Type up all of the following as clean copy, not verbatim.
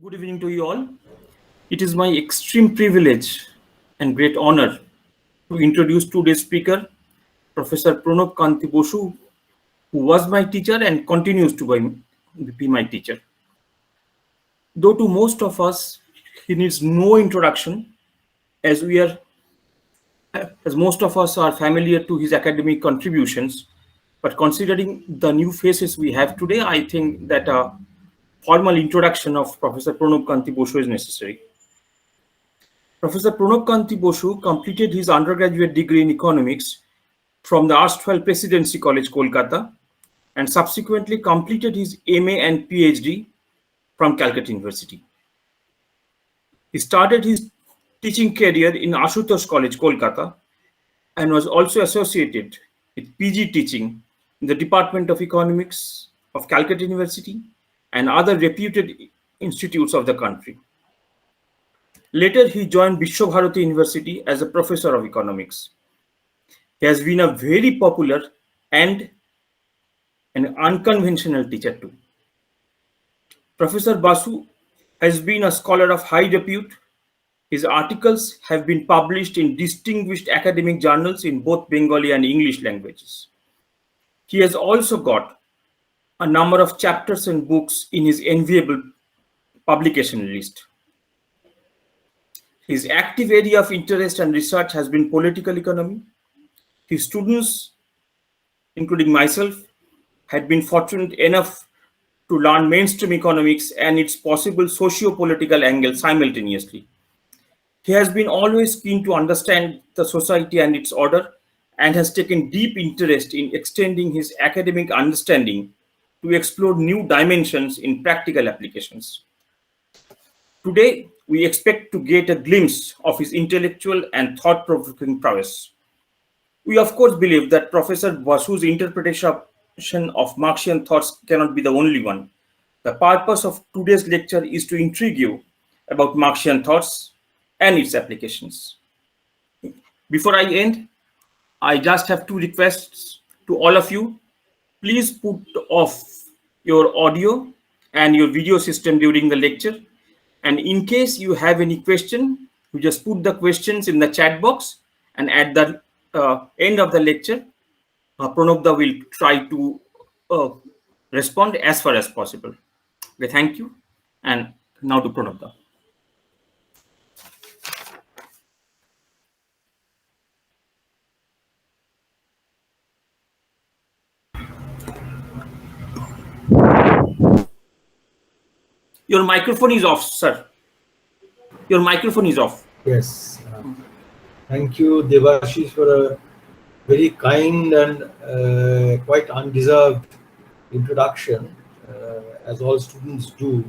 Good evening to you all. It is my extreme privilege and great honor to introduce today's speaker, Professor Pranab Kanti Basu, who was my teacher and continues to be my teacher. Though to most of us, he needs no introduction, as we are, as most of us are familiar to his academic contributions. But considering the new faces we have today, I think that a formal introduction of Professor Pranab Kanti Basu is necessary. Professor Pranab Kanti Basu completed his undergraduate degree in economics from the erstwhile Presidency College, Kolkata, and subsequently completed his MA and PhD from Calcutta University. He started his teaching career in Ashutosh College, Kolkata, and was also associated with PG teaching in the Department of Economics of Calcutta University and other reputed institutes of the country. Later, he joined Vishwabharati University as a professor of economics. He has been a very popular and an unconventional teacher too. Professor Basu has been a scholar of high repute. His articles have been published in distinguished academic journals in both Bengali and English languages. He has also got a number of chapters and books in his enviable publication list. His active area of interest and research has been political economy. His students, including myself, had been fortunate enough to learn mainstream economics and its possible socio-political angle simultaneously. He has been always keen to understand the society and its order and has taken deep interest in extending his academic understanding to explore new dimensions in practical applications. Today, we expect to get a glimpse of his intellectual and thought-provoking prowess. We of course believe that Professor Basu's interpretation of Marxian thoughts cannot be the only one. The purpose of today's lecture is to intrigue you about Marxian thoughts and its applications. Before I end, I just have two requests to all of you. Please put off your audio and your video system during the lecture. And in case you have any question, you just put the questions in the chat box, and at the end of the lecture, Pranabda will try to respond as far as possible. Okay, thank you. And now to Pranabda. Your microphone is off, sir. Your microphone is off. Yes. Thank you, Devashish, for a very kind and quite undeserved introduction. As all students do,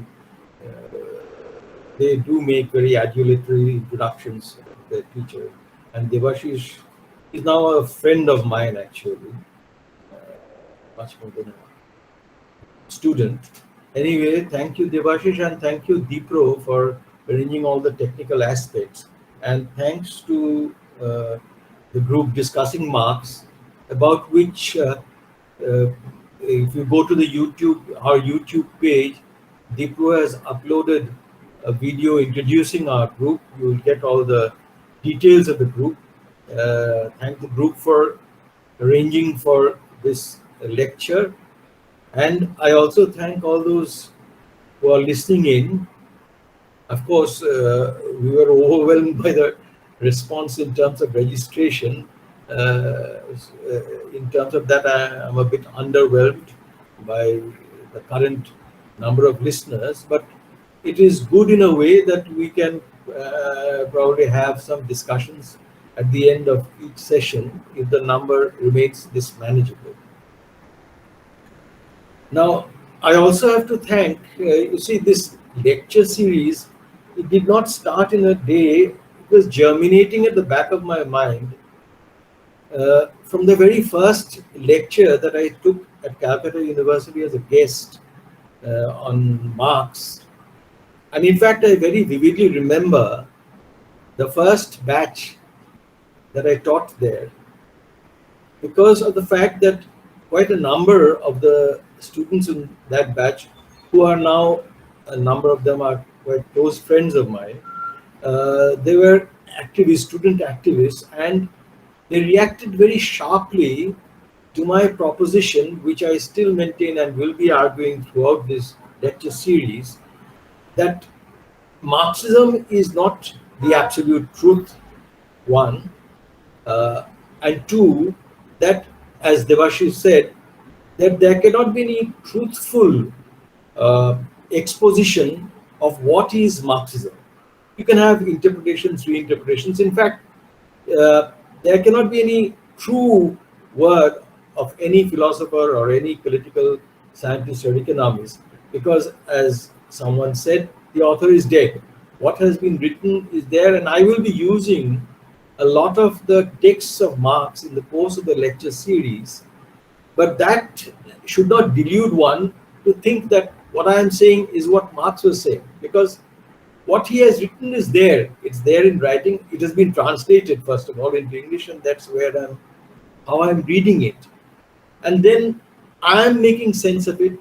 they do make very adulatory introductions to their teacher. And Devashish is now a friend of mine, actually, much more than a student. Anyway, thank you, Devashish, and thank you, Dipro, for arranging all the technical aspects. And thanks to the group discussing Marx, about which, if you go to the our YouTube page, Dipro has uploaded a video introducing our group. You will get all the details of the group. Thank the group for arranging for this lecture. And I also thank all those who are listening in. Of course, we were overwhelmed by the response in terms of registration. In terms of that, I am a bit underwhelmed by the current number of listeners, but it is good in a way that we can probably have some discussions at the end of each session if the number remains this manageable. Now, I also have to thank, you see, this lecture series, it did not start in a day. It was germinating at the back of my mind from the very first lecture that I took at Calcutta University as a guest on Marx. And in fact, I very vividly remember the first batch that I taught there, because of the fact that quite a number of the students in that batch, who are now, a number of them are quite close friends of mine. They were activists, student activists, and they reacted very sharply to my proposition, which I still maintain and will be arguing throughout this lecture series, that Marxism is not the absolute truth, one, uh, and two, that, as Devashish said, that there cannot be any truthful uh, exposition of what is Marxism. You can have interpretations, reinterpretations. In fact, there cannot be any true word of any philosopher or any political scientist or economist, because, as someone said, the author is dead. What has been written is there, and I will be using a lot of the texts of Marx in the course of the lecture series, but that should not delude one to think that what I am saying is what Marx was saying, because what he has written is there. It's there in writing. It has been translated, first of all, into English, and that's where how I'm reading it. And then I'm making sense of it,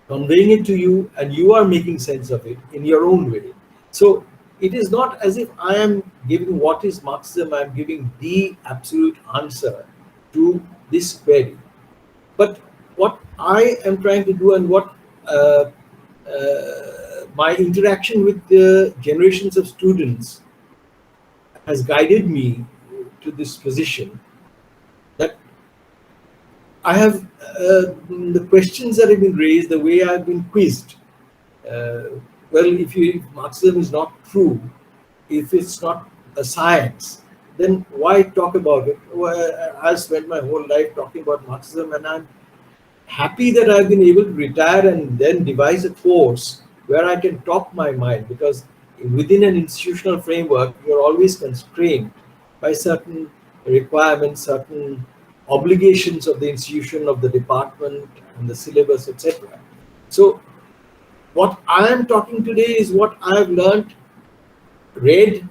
conveying it to you, and you are making sense of it in your own way. So it is not as if I am giving what is Marxism, I'm giving the absolute answer to this query. But what I am trying to do, and what my interaction with the generations of students has guided me to this position, that I have the questions that have been raised, the way I've been quizzed. Well, if Marxism is not true, if it's not a science, then why talk about it? Well, I spent my whole life talking about Marxism, and I'm happy that I've been able to retire and then devise a course where I can talk my mind, because within an institutional framework, you're always constrained by certain requirements, certain obligations of the institution, of the department, and the syllabus, etc. So, what I am talking today is what I have learned, read,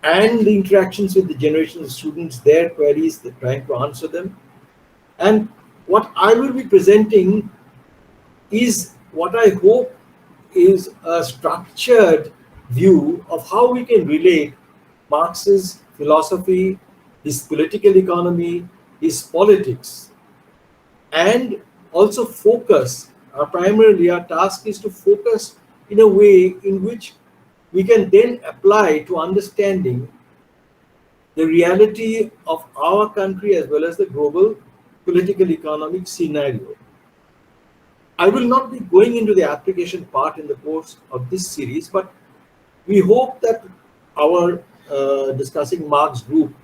and the interactions with the generations of students, their queries, they're trying to answer them. And what I will be presenting is what I hope is a structured view of how we can relate Marx's philosophy, his political economy, his politics, and also focus. Primarily, our task is to focus in a way in which we can then apply to understanding the reality of our country as well as the global political economic scenario. I will not be going into the application part in the course of this series, but we hope that our discussing Marx group,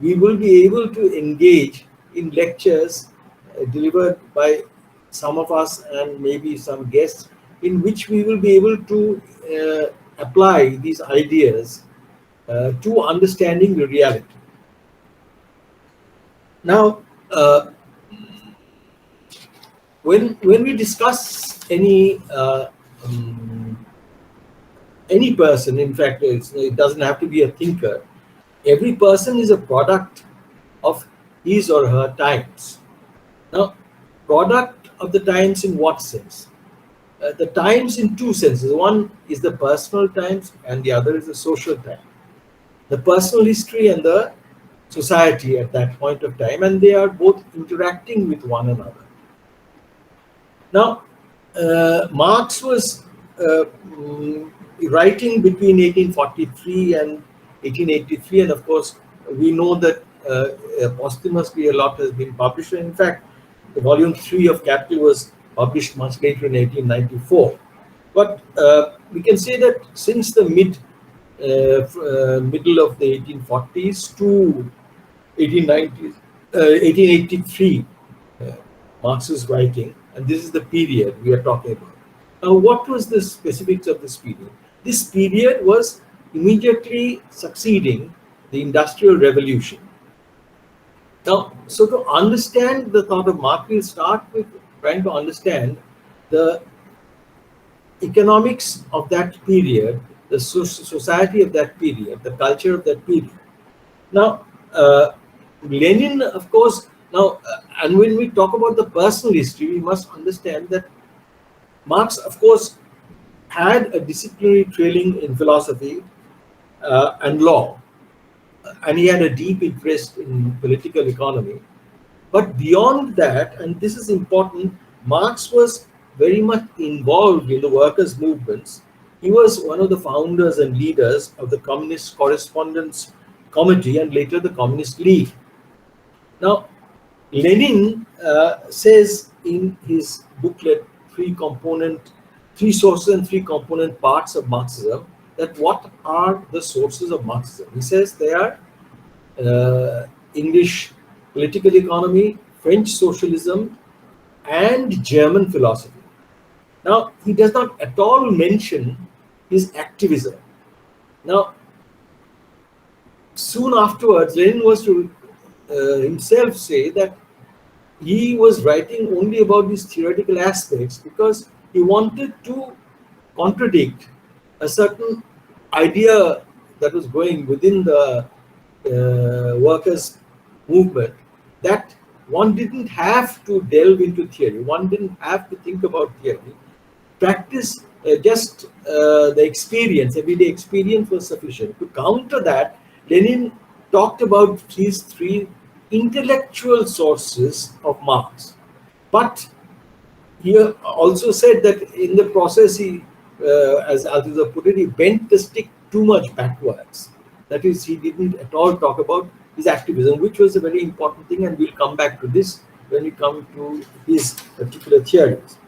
we will be able to engage in lectures delivered by some of us and maybe some guests, in which we will be able to apply these ideas to understanding the reality. Now, when we discuss any person, in fact, it doesn't have to be a thinker. Every person is a product of his or her times. Now, product of the times in what sense? The times in two senses. One is the personal times, and the other is the social time. The personal history and the society at that point of time, and they are both interacting with one another. Now, Marx was writing between 1843 and 1883, and of course, we know that posthumously a lot has been published. In fact, the volume 3 of Capital was published much later in 1894. But we can say that since the middle of the 1840s to 1890s, 1883, Marx is writing, and this is the period we are talking about. Now, what was the specifics of this period? This period was immediately succeeding the Industrial Revolution. Now, so to understand the thought of Marx, we'll start with trying to understand the economics of that period, the society of that period, the culture of that period. Now, Lenin, of course, and when we talk about the personal history, we must understand that Marx, of course, had a disciplinary training in philosophy and law, and he had a deep interest in political economy. But beyond that, and this is important, Marx was very much involved in the workers' movements. He was one of the founders and leaders of the Communist Correspondence Committee and later the Communist League. Now, Lenin says in his booklet, Three Sources and Three Component Parts of Marxism, that what are the sources of Marxism? He says they are English political economy, French socialism, and German philosophy. Now, he does not at all mention his activism. Now, soon afterwards, Lenin was to himself say that he was writing only about these theoretical aspects because he wanted to contradict a certain idea that was going within the workers' movement, that one didn't have to delve into theory, one didn't have to think about theory. Practice, just the experience, everyday experience was sufficient. To counter that, Lenin talked about these three intellectual sources of Marx. But he also said that in the process, he, as Althusser put it, he bent the stick too much backwards. That is, he didn't at all talk about his activism, which was a very important thing, and we'll come back to this when we come to his particular theories.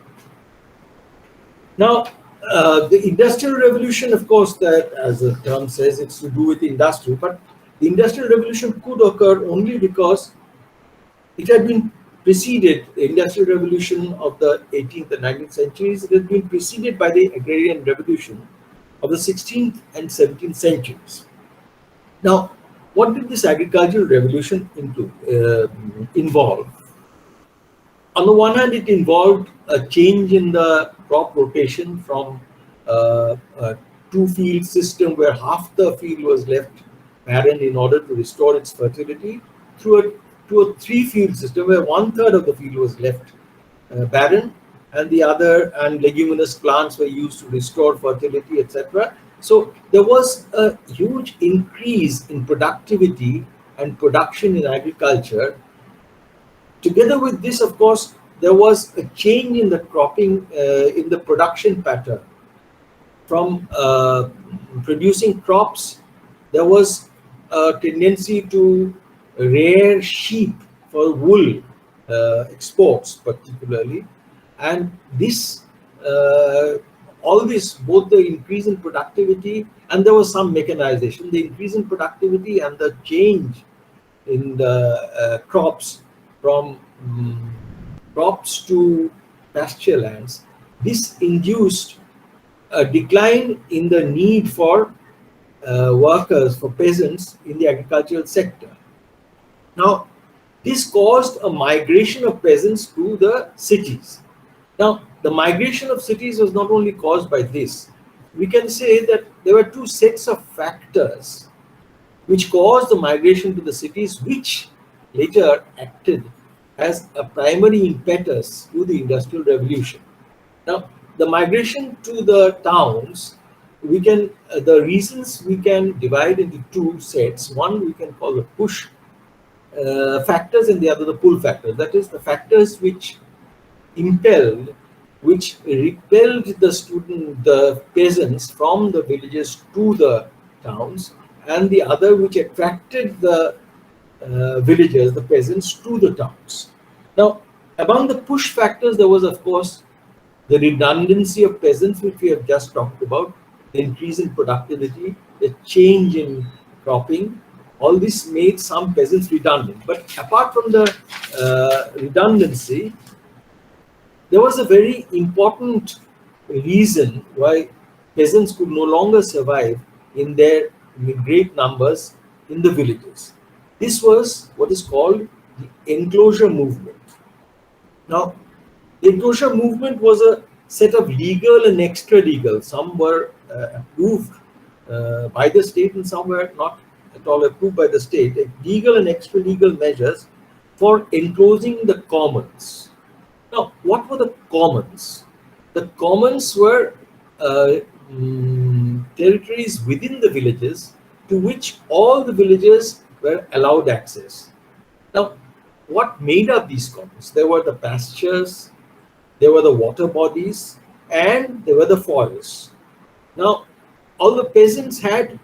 Now, the Industrial Revolution, of course, that as the term says, it's to do with industry, but the Industrial Revolution could occur only because it had been preceded, the Industrial Revolution of the 18th and 19th centuries, it had been preceded by the Agrarian Revolution of the 16th and 17th centuries. Now, what did this agricultural revolution involve? On the one hand, it involved a change in the crop rotation from a two-field system where half the field was left barren in order to restore its fertility to a three-field system where one-third of the field was left barren and the other, and leguminous plants were used to restore fertility, etc. So there was a huge increase in productivity and production in agriculture. Together with this, of course, there was a change in the cropping, in the production pattern. From producing crops, there was a tendency to rear sheep for wool exports, particularly, and this, all this, both the increase in productivity and there was some mechanization, the increase in productivity and the change in the crops from crops to pasture lands, this induced a decline in the need for workers, for peasants in the agricultural sector. Now, this caused a migration of peasants to the cities. Now, the migration of cities was not only caused by this. We can say that there were two sets of factors which caused the migration to the cities, which later acted as a primary impetus to the Industrial Revolution. Now, the migration to the towns, we can the reasons we can divide into two sets. One we can call the push factors, and the other the pull factors. That is, the factors which impelled, which repelled the peasants from the villages to the towns, and the other which attracted the villagers, the peasants, to the towns. Now, among the push factors, there was, of course, the redundancy of peasants, which we have just talked about, the increase in productivity, the change in cropping. All this made some peasants redundant. But apart from the redundancy, there was a very important reason why peasants could no longer survive in their great numbers in the villages. This was what is called the enclosure movement. Now, the enclosure movement was a set of legal and extra-legal. Some were approved by the state and some were not at all approved by the state. Legal and extra-legal measures for enclosing the commons. Now, what were the commons? The commons were uh, territories within the villages to which all the villagers were allowed access. Now, what made up these commons? There were the pastures, there were the water bodies, and there were the forests. Now, all the peasants had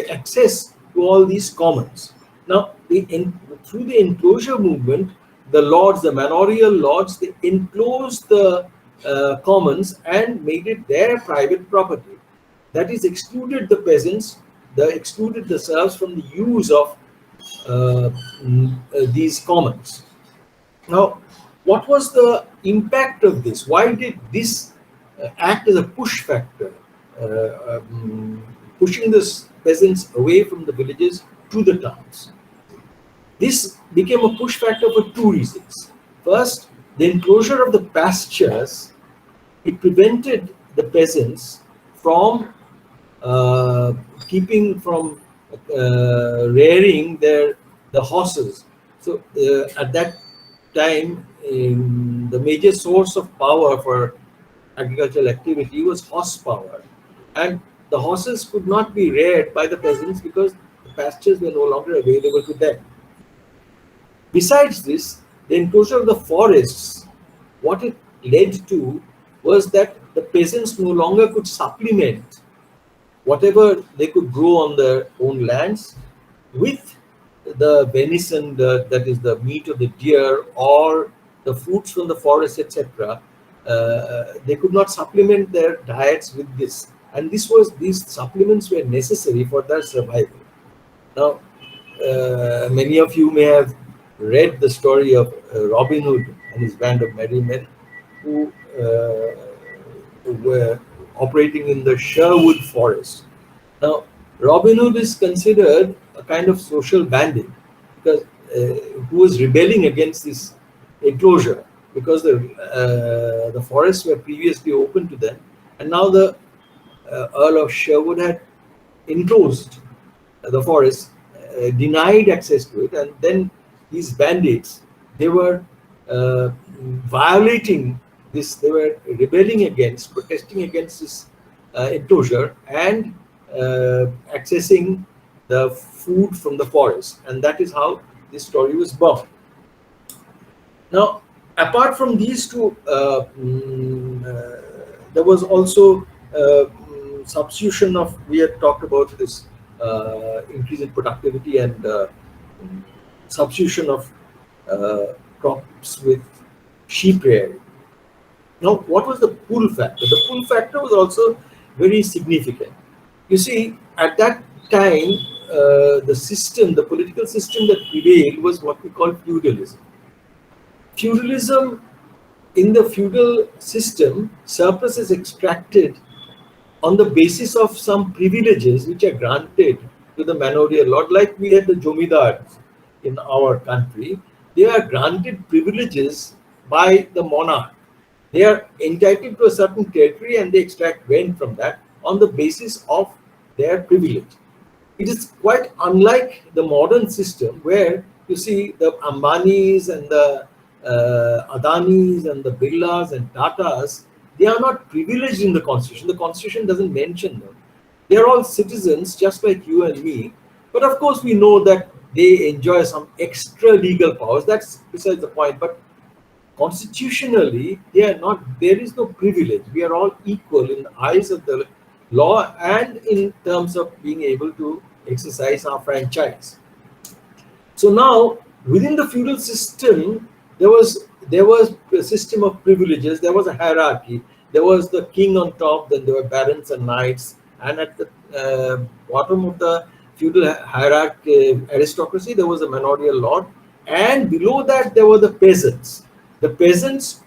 access to all these commons. Now, through the enclosure movement, the lords, the manorial lords, they enclosed the commons and made it their private property. That is, excluded the peasants, excluded the serfs from the use of these commons. Now, what was the impact of this? Why did this act as a push factor, pushing the peasants away from the villages to the towns? This became a push factor for two reasons. First, the enclosure of the pastures, it prevented the peasants from keeping from rearing the horses. So at that time, the major source of power for agricultural activity was horsepower, and the horses could not be reared by the peasants because the pastures were no longer available to them. Besides this, the enclosure of the forests, what it led to was that the peasants no longer could supplement whatever they could grow on their own lands with the venison, that is the meat of the deer, or the fruits from the forest, etc. They could not supplement their diets with this, and these supplements were necessary for their survival. Now, many of you may have read the story of Robin Hood and his band of merry men who were operating in the Sherwood forest. Now, Robin Hood is considered a kind of social bandit because who was rebelling against this enclosure, because the forests were previously open to them, and now the Earl of Sherwood had enclosed the forest, denied access to it, and then these bandits, they were violating this, they were rebelling against, protesting against this enclosure and accessing the food from the forest, and that is how this story was born. Now, apart from these two, there was also substitution of, we had talked about this increase in productivity and substitution of crops with sheep rearing. Now, what was the pull factor? The pull factor was also very significant. You see, at that time, the political system that prevailed was what we call feudalism. Feudalism, in the feudal system, surplus is extracted on the basis of some privileges which are granted to the manorial lord, like we had the jomidars in our country. They are granted privileges by the monarch. They are entitled to a certain territory and they extract rent from that on the basis of their privilege. It is quite unlike the modern system where you see the Ambanis and the Adanis and the Birlas and Tatas. They are not privileged in the constitution. The constitution doesn't mention them. They are all citizens just like you and me. But of course, we know that they enjoy some extra legal powers. That's besides the point. But constitutionally, they are not. There is no privilege. We are all equal in the eyes of the law and in terms of being able to exercise our franchise. So now, within the feudal system, there was a system of privileges. There was a hierarchy. There was the king on top. Then there were barons and knights. And at the bottom of the feudal hierarchy, aristocracy, there was a manorial lord. And below that, there were the peasants. The peasants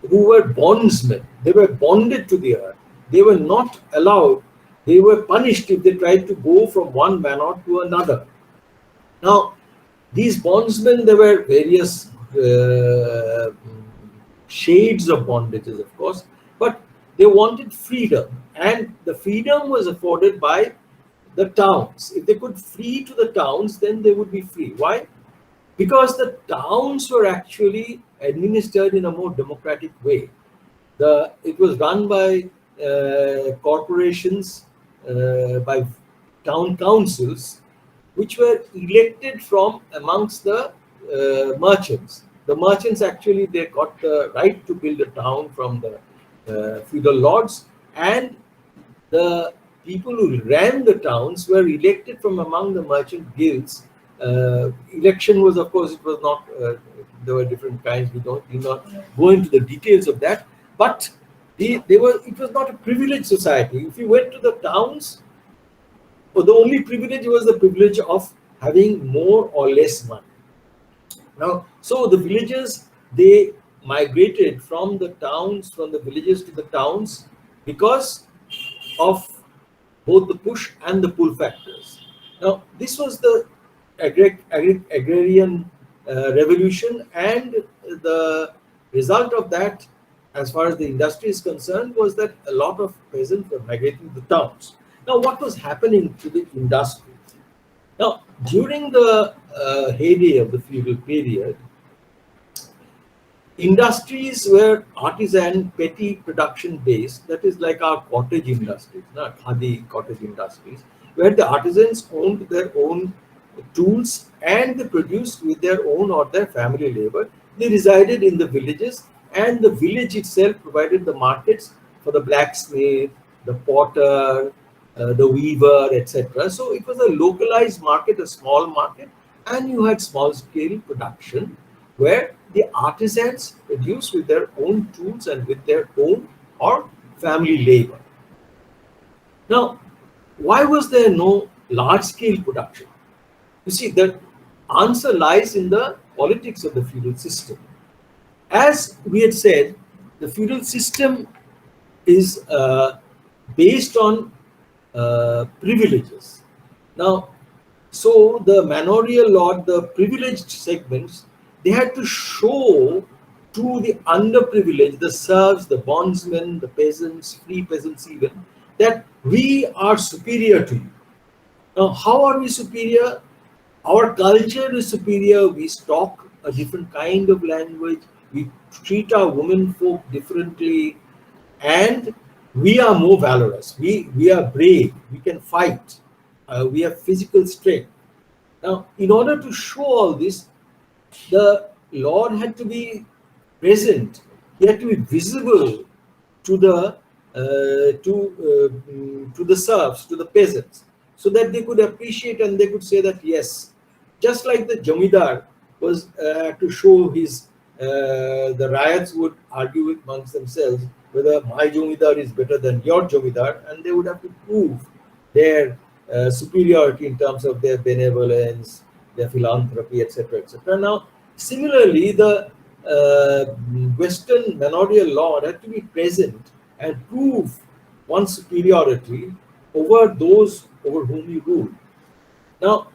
who were bondsmen. They were bonded to the earth. They were not allowed. They were punished if they tried to go from one manor to another. Now, these bondsmen, there were various shades of bondages, of course, but they wanted freedom, and the freedom was afforded by the towns. If they could flee to the towns, then they would be free. Why? Because the towns were actually administered in a more democratic way. It was run by corporations, by town councils, which were elected from amongst the merchants. The merchants actually, they got the right to build a town from the feudal lords, and the people who ran the towns were elected from among the merchant guilds. Election was, of course, it was not. There were different kinds. We do not go into the details of that, but they were. It was not a privileged society. If you went to the towns, well, the only privilege was the privilege of having more or less money. Now, so the villagers, they migrated from the towns, from the villages to the towns, because of both the push and the pull factors. Now, this was the agrarian revolution, and the result of that, as far as the industry is concerned, was that a lot of peasants were migrating to the towns. Now, what was happening to the industry? Now, during the heyday of the feudal period, industries were artisan, petty production based, that is like our cottage industries, not khadi cottage industries, where the artisans owned their own tools and they produced with their own or their family labor. They resided in the villages, and the village itself provided the markets for the blacksmith, the potter, the weaver, etc. So it was a localized market, a small market, and you had small scale production where the artisans produce with their own tools and with their own or family labor. Now, why was there no large scale production? You see, the answer lies in the politics of the feudal system. As we had said, the feudal system is based on privileges. Now, so the manorial lord, the privileged segments, they had to show to the underprivileged, the serfs, the bondsmen, the peasants, free peasants even, that we are superior to you. Now, how are we superior? Our culture is superior. We talk a different kind of language. We treat our women folk differently, and we are more valorous. We are brave. We can fight. We have physical strength. Now, in order to show all this, the Lord had to be present. He had to be visible to the serfs, to the peasants, so that they could appreciate and they could say that yes, just like the Jamidar was to show his, the riots would argue amongst themselves whether my Jamidar is better than your Jamidar, and they would have to prove their superiority in terms of their benevolence, their philanthropy, etc., etc. Now, similarly, the Western manorial lord had to be present and prove one's superiority over those over whom he ruled. Now,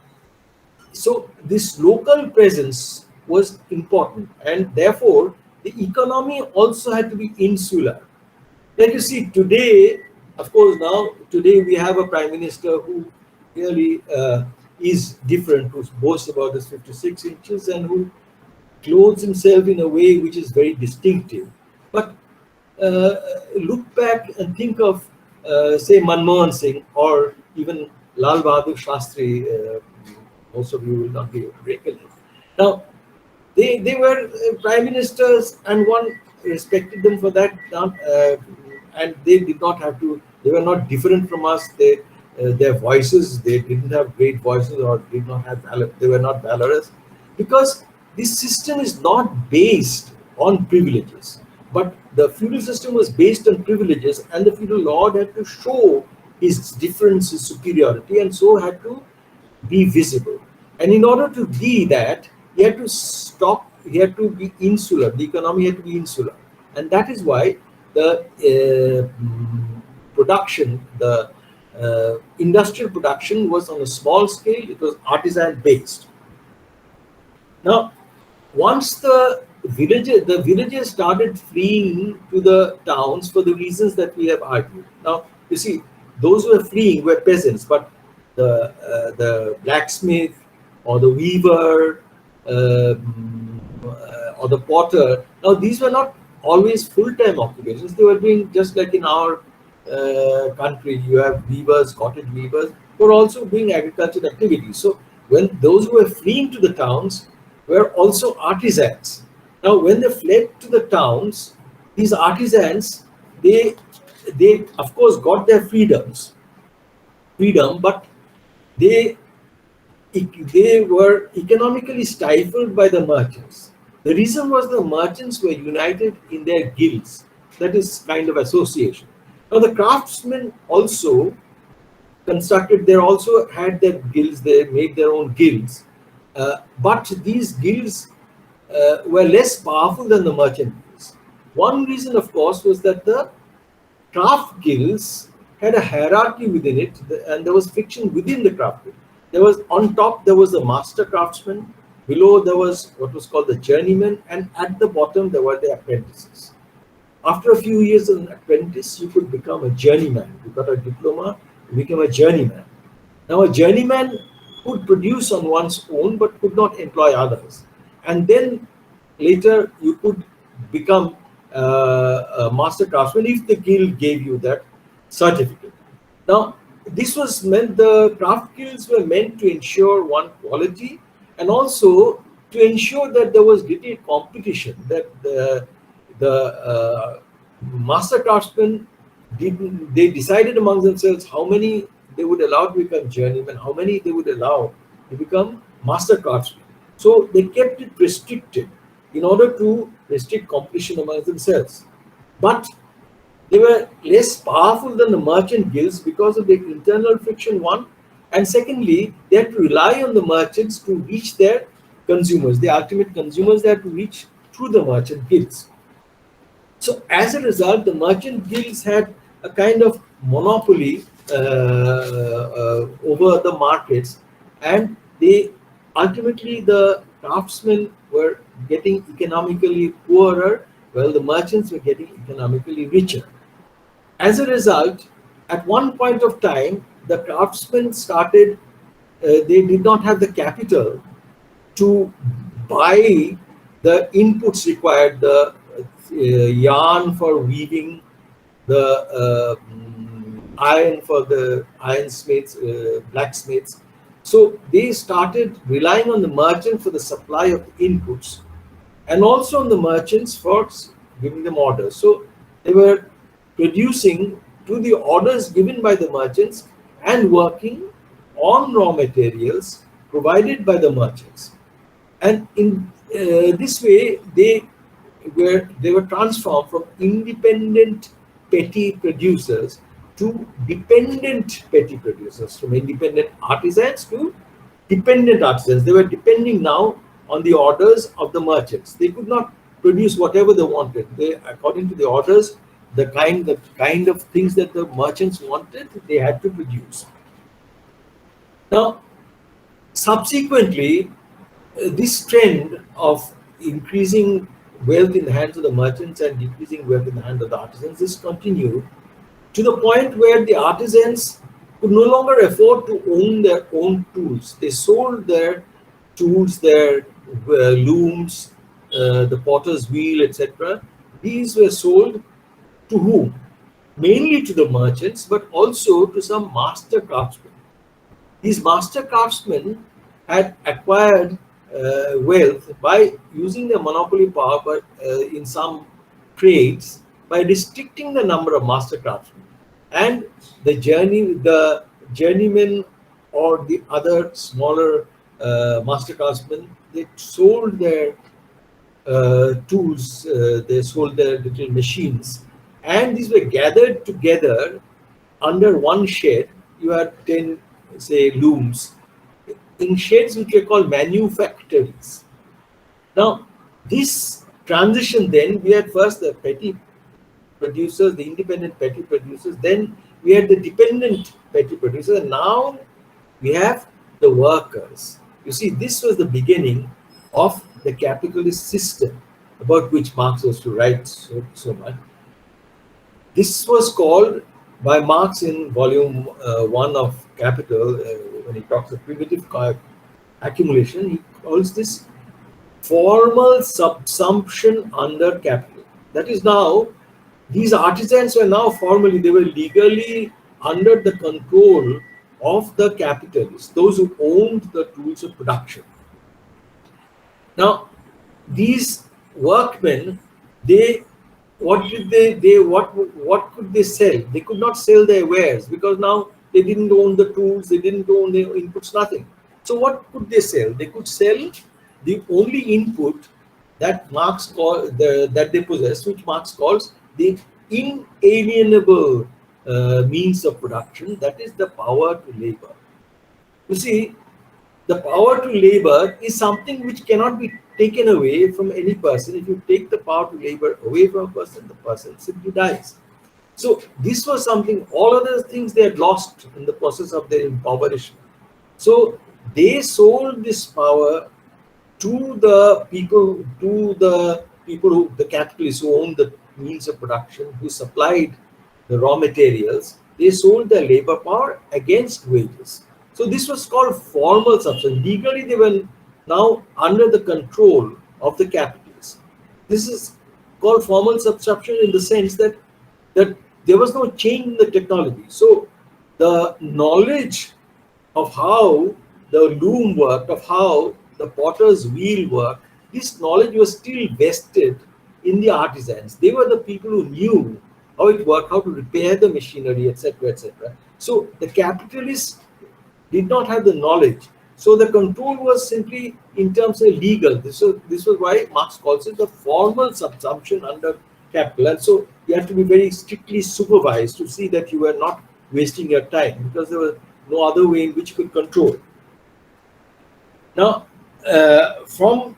so this local presence was important, and therefore the economy also had to be insular. Like you see today, of course, now today we have a prime minister who really is different, who boasts about his 56 inches and who clothes himself in a way which is very distinctive. But look back and think of, say, Manmohan Singh or even Lal Bahadur Shastri. Most of you will not be able to recollect. Now, they were prime ministers, and one respected them for that. And they did not have to. They were not different from us. Their voices, they didn't have great voices or did not have valor. They were not valorous, because this system is not based on privileges. But the feudal system was based on privileges, and the feudal lord had to show his difference, his superiority, and so had to be visible. And in order to be that, he had to stop, he had to be insular, the economy had to be insular. And that is why the production, the industrial production was on a small scale, it was artisan based. Now, once the villages started fleeing to the towns for the reasons that we have argued. Now, you see, those who were fleeing were peasants, but the blacksmith or the weaver or the potter, now these were not always full-time occupations. They were doing just like in our country. You have weavers, cottage weavers, who are also doing agricultural activities. So when those who were fleeing to the towns were also artisans. Now, when they fled to the towns, these artisans, they they of course got their freedom, but they they were economically stifled by the merchants. The reason was the merchants were united in their guilds, that is kind of association. Now the craftsmen also they also had their guilds, they made their own guilds, but these guilds were less powerful than the merchant guilds. One reason, of course, was that the craft guilds had a hierarchy within it, and there was friction within the craft guild. There was on top there was the master craftsman, below there was what was called the journeyman, and at the bottom there were the apprentices. After a few years as an apprentice, you could become a journeyman. You got a diploma, you became a journeyman. Now, a journeyman could produce on one's own but could not employ others. And then later, you could become a master craftsman if the guild gave you that certificate. Now, this was meant, the craft guilds were meant to ensure one quality and also to ensure that there was little competition, that the master craftsmen they decided among themselves how many they would allow to become journeymen, how many they would allow to become master craftsmen. So they kept it restricted in order to restrict competition among themselves. But they were less powerful than the merchant guilds because of the internal friction, one, and secondly, they had to rely on the merchants to reach their consumers, the ultimate consumers they had to reach through the merchant guilds. So as a result, the merchant guilds had a kind of monopoly over the markets, and they ultimately the craftsmen were getting economically poorer, while the merchants were getting economically richer. As a result, at one point of time, the craftsmen started. They did not have the capital to buy the inputs required, the yarn for weaving, the iron for the ironsmiths, blacksmiths. So they started relying on the merchant for the supply of the inputs and also on the merchants for giving them orders. So they were producing to the orders given by the merchants and working on raw materials provided by the merchants. And in this way, they were transformed from independent petty producers to dependent petty producers, from independent artisans to dependent artisans. They were depending now on the orders of the merchants. They could not produce whatever they wanted. They, according to the orders, the kind of things that the merchants wanted, they had to produce. Now, subsequently, this trend of increasing wealth in the hands of the merchants and decreasing wealth in the hands of the artisans is continued to the point where the artisans could no longer afford to own their own tools. They sold their tools, their looms, the potter's wheel, etc. These were sold to whom? Mainly to the merchants, but also to some master craftsmen. These master craftsmen had acquired wealth by using their monopoly power, but in some trades, by restricting the number of master craftsmen, and the journeymen or the other smaller master craftsmen, they sold their tools, they sold their little machines, and these were gathered together under one shed. You had 10, say, looms in sheds which were called manufactories. Now, this transition, then we had first the petty producers, the independent petty producers, then we had the dependent petty producers, and now we have the workers. You see, this was the beginning of the capitalist system about which Marx was to write so much. This was called by Marx in volume 1 of Capital, when he talks of primitive accumulation, he calls this formal subsumption under capital. That is, now These artisans were now formally, they were legally under the control of the capitalists, those who owned the tools of production. Now, these workmen, they what did they what could they sell? They could not sell their wares because now they didn't own the tools, they didn't own the inputs, nothing. So what could they sell? They could sell the only input that that they possess, which Marx calls the inalienable means of production, that is the power to labor. You see, the power to labor is something which cannot be taken away from any person. If you take the power to labor away from a person, the person simply dies. So this was something, all other things they had lost in the process of their impoverishment. So they sold this power to the people who, the capitalists who owned the means of production, who supplied the raw materials. They sold their labor power against wages. So this was called formal subsumption. Legally, they were now under the control of the capitalists. This is called formal subsumption in the sense that there was no change in the technology. So the knowledge of how the loom worked, of how the potter's wheel worked, this knowledge was still vested in the artisans. They were the people who knew how it worked, how to repair the machinery, etc., etc. So the capitalists did not have the knowledge. So the control was simply in terms of legal. This was why Marx calls it the formal subsumption under capital. And so you have to be very strictly supervised to see that you were not wasting your time, because there was no other way in which you could control. Now, from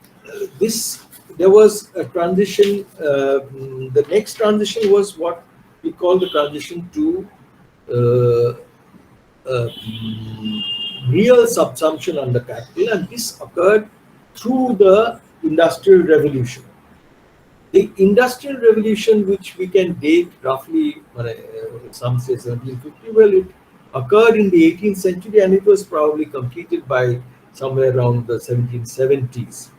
this, there was a transition. The next transition was what we call the transition to real subsumption under capital, and this occurred through the Industrial Revolution. The Industrial Revolution, which we can date roughly, some say 1750, well, it occurred in the 18th century and it was probably completed by somewhere around the 1770s.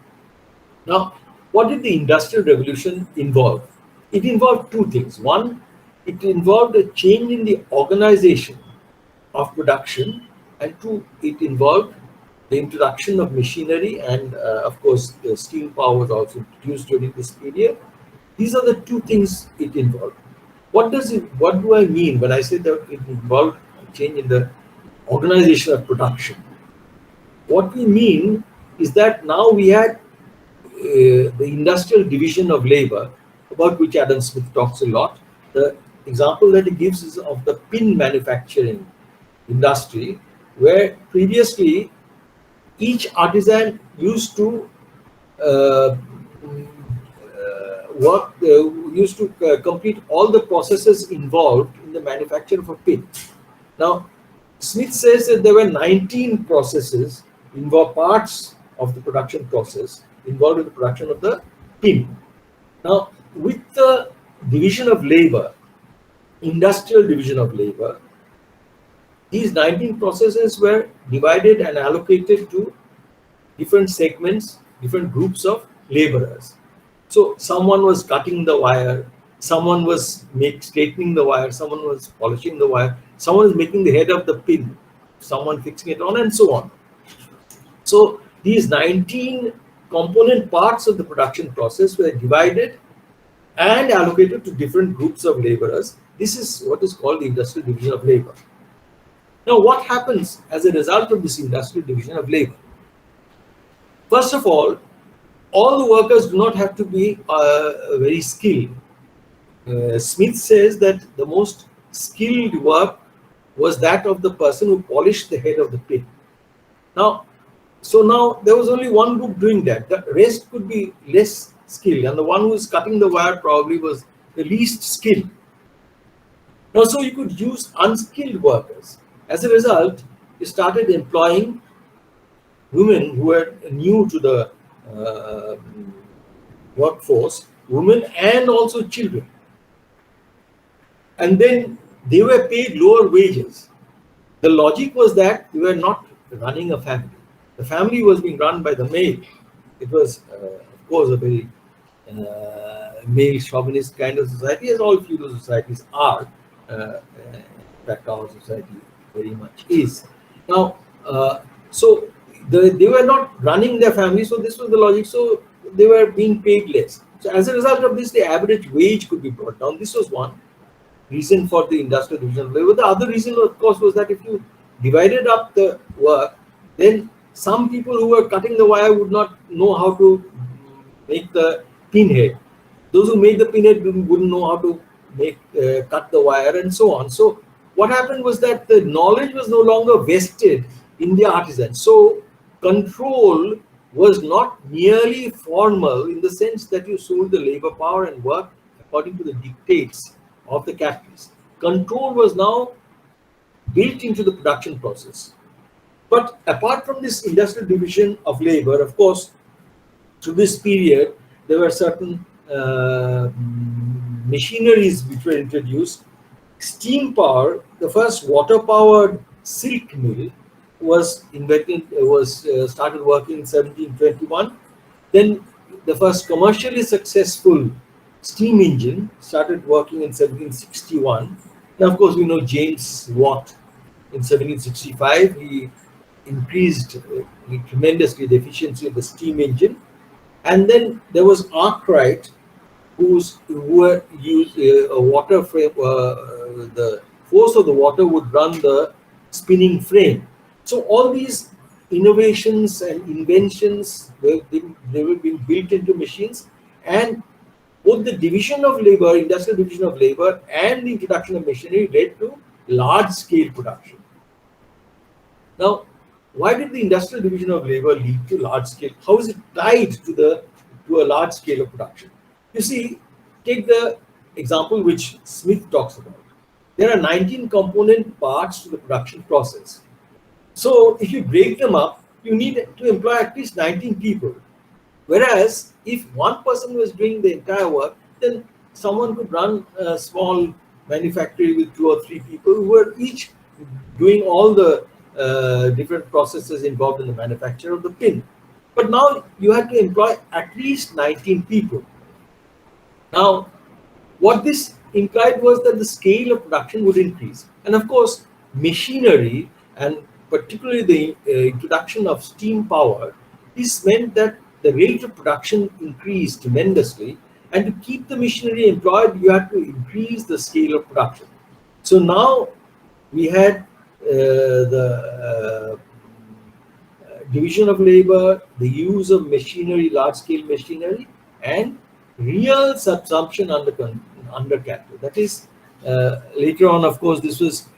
Now, what did the Industrial Revolution involve? It involved two things. One, it involved a change in the organization of production, and two, it involved the introduction of machinery, and of course the steam power was also introduced during this period. These are the two things it involved. What do I mean when I say that it involved a change in the organization of production? What we mean is that now we had the industrial division of labor, about which Adam Smith talks a lot. The example that he gives is of the pin manufacturing industry, where previously each artisan used to complete all the processes involved in the manufacture of a pin. Now, Smith says that there were 19 processes involved, parts of the production process involved in the production of the pin. Now, with the division of labor, industrial division of labor, these 19 processes were divided and allocated to different segments, different groups of laborers. So someone was cutting the wire, someone was straightening the wire, someone was polishing the wire, someone was making the head of the pin, someone fixing it on, and so on. So these 19 component parts of the production process were divided and allocated to different groups of laborers. This is what is called the industrial division of labor. Now, what happens as a result of this industrial division of labor? First of all the workers do not have to be very skilled. Smith says that the most skilled work was that of the person who polished the head of the pin. Now there was only one group doing that. The rest could be less skilled, and the one who was cutting the wire probably was the least skilled. Now, so you could use unskilled workers. As a result, you started employing women who were new to the workforce, women and also children. And then they were paid lower wages. The logic was that they were not running a family. The family was being run by the maid. It was, of course, a very male chauvinist kind of society, as all feudal societies are. In fact, our society very much is. Now, so they were not running their family, so this was the logic. So they were being paid less. So as a result of this, the average wage could be brought down. This was one reason for the industrial division of labor. The other reason, of course, was that if you divided up the work, then some people who were cutting the wire would not know how to make the pinhead. Those who made the pinhead wouldn't know how to make cut the wire, and so on. So what happened was that the knowledge was no longer vested in the artisans. So control was not merely formal in the sense that you sold the labor power and work according to the dictates of the capitalists. Control was now built into the production process. But apart from this industrial division of labor, of course, through this period, there were certain machineries which were introduced. Steam power, the first water-powered silk mill was started working in 1721. Then the first commercially successful steam engine started working in 1761. Now, of course, we know James Watt in 1765. He increased tremendously the efficiency of the steam engine. And then there was Arkwright, who used a water frame. The force of the water would run the spinning frame. So all these innovations and inventions they were being built into machines, and both the division of labor, industrial division of labor, and the introduction of machinery led to large-scale production. Now, why did the industrial division of labor lead to large scale? How is it tied to a large scale of production? You see, take the example which Smith talks about. There are 19 component parts to the production process. So if you break them up, you need to employ at least 19 people. Whereas if one person was doing the entire work, then someone could run a small manufactory with 2 or 3 people who were each doing all the different processes involved in the manufacture of the pin. But now you had to employ at least 19 people. Now, what this implied was that the scale of production would increase. And of course, machinery, and particularly the introduction of steam power, this meant that the rate of production increased tremendously. And to keep the machinery employed, you had to increase the scale of production. So now we had the division of labor, the use of machinery, large-scale machinery, and real subsumption under capital. That is, later on, of course, this was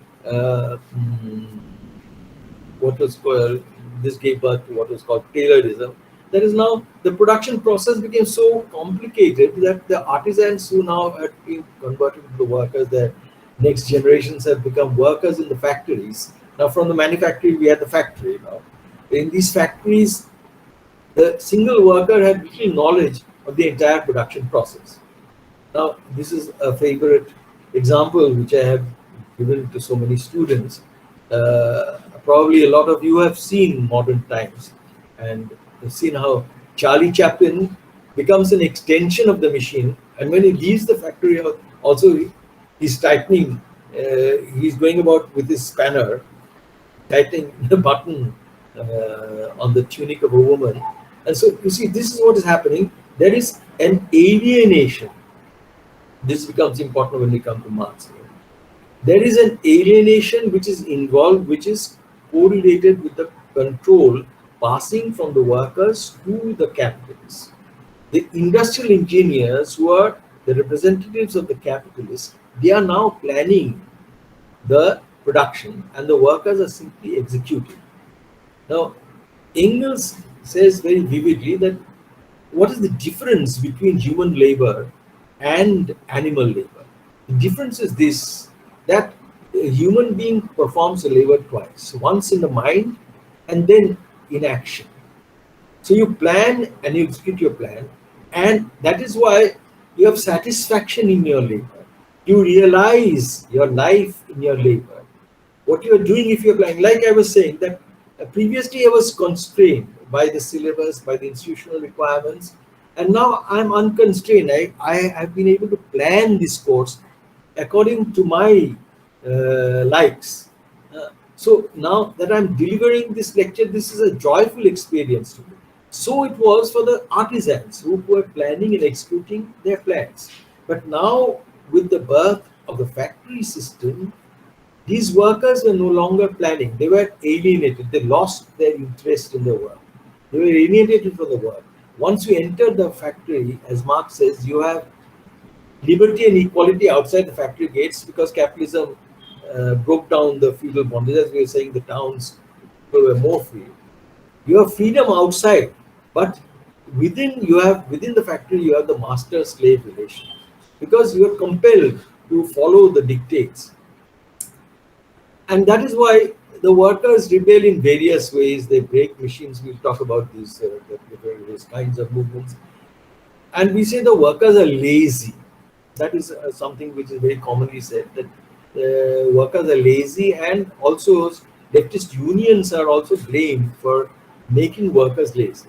what was called. This gave birth to what was called Taylorism. That is, now the production process became so complicated that the artisans who now had been converted into workers, their next generations have become workers in the factories. Now, from the manufactory, we had the factory. Now, in these factories, the single worker had little knowledge of the entire production process. Now, this is a favorite example which I have given to so many students. Probably a lot of you have seen Modern Times and have seen how Charlie Chaplin becomes an extension of the machine, and when he leaves the factory, also he's tightening. He's going about with his spanner, tightening the button on the tunic of a woman. And so you see, this is what is happening. There is an alienation. This becomes important when we come to Marx. There is an alienation which is involved, which is correlated with the control passing from the workers to the capitalists. The industrial engineers, who are the representatives of the capitalists, they are now planning the production, and the workers are simply executing. Now, Engels says very vividly that what is the difference between human labor and animal labor? The difference is this, that a human being performs a labor twice, once in the mind and then in action. So you plan and you execute your plan, and that is why you have satisfaction in your labor. You realize your life in your labor. What you are doing if you're planning, like I was saying, that previously I was constrained by the syllabus, by the institutional requirements, And now I'm unconstrained. I have been able to plan this course according to my likes. So now that I'm delivering this lecture, this is a joyful experience to me. So it was for the artisans who were planning and executing their plans. But now, with the birth of the factory system, these workers were no longer planning. They were alienated. They lost their interest in the work. They were alienated from the work. Once you enter the factory, as Marx says, you have liberty and equality outside the factory gates, because capitalism broke down the feudal bondage. As we were saying, the towns were more free. You have freedom outside, but within the factory you have the master slave relation, because you are compelled to follow the dictates. And that is why the workers rebel in various ways. They break machines. We'll talk about these the various kinds of movements. And we say the workers are lazy. That is something which is very commonly said, that workers are lazy, and also leftist unions are also blamed for making workers lazy.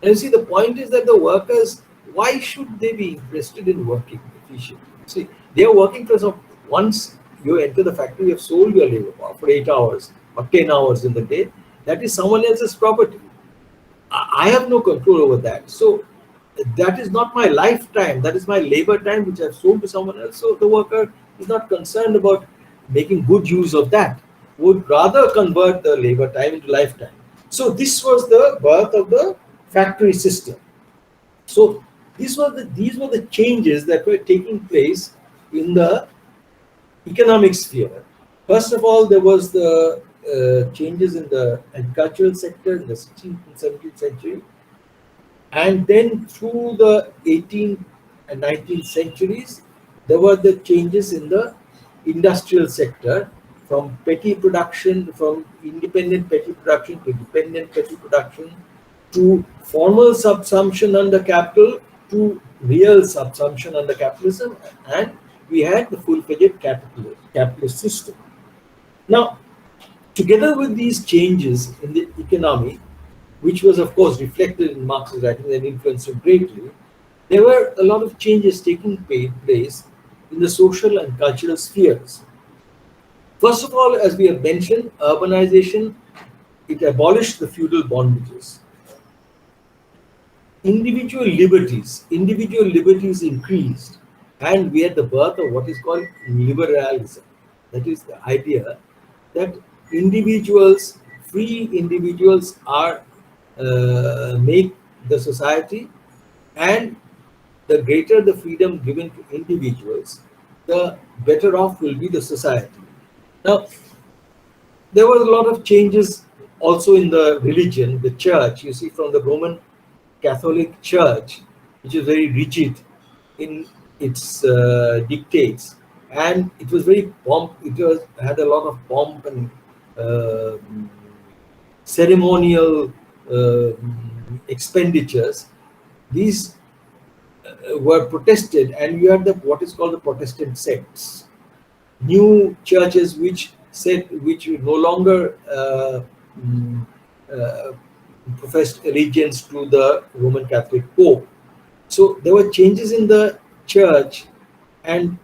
And you see, the point is that the workers, why should they be interested in working efficiently? See, they are working for some. Once you enter the factory, you have sold your labor power for 8 hours or 10 hours in the day. That is someone else's property. I have no control over that. So that is not my lifetime. That is my labor time, which I've sold to someone else. So the worker is not concerned about making good use of that. Would rather convert the labor time into lifetime. So this was the birth of the factory system. So these were the changes that were taking place in the economic sphere. First of all, there was the changes in the agricultural sector in the 16th and 17th century, and then through the 18th and 19th centuries, there were the changes in the industrial sector, from petty production, from independent petty production to dependent petty production, to formal subsumption under capital, to real subsumption under capitalism, and we had the full-fledged capitalist system. Now, together with these changes in the economy, which was of course reflected in Marx's writing and influenced him greatly, there were a lot of changes taking place in the social and cultural spheres. First of all, as we have mentioned, urbanization, it abolished the feudal bondages. Individual liberties increased, and we had the birth of what is called liberalism. That is the idea that free individuals are make the society, and the greater the freedom given to individuals, the better off will be the society. Now, there was a lot of changes also in the religion, the church. You see, from the Roman Catholic Church, which is very rigid in its dictates, and it was very pomp. It was had a lot of pomp and uh, ceremonial expenditures. These were protested, and you had the what is called the Protestant sects, new churches which no longer mm, uh, professed allegiance to the Roman Catholic Pope. So there were changes in the church, and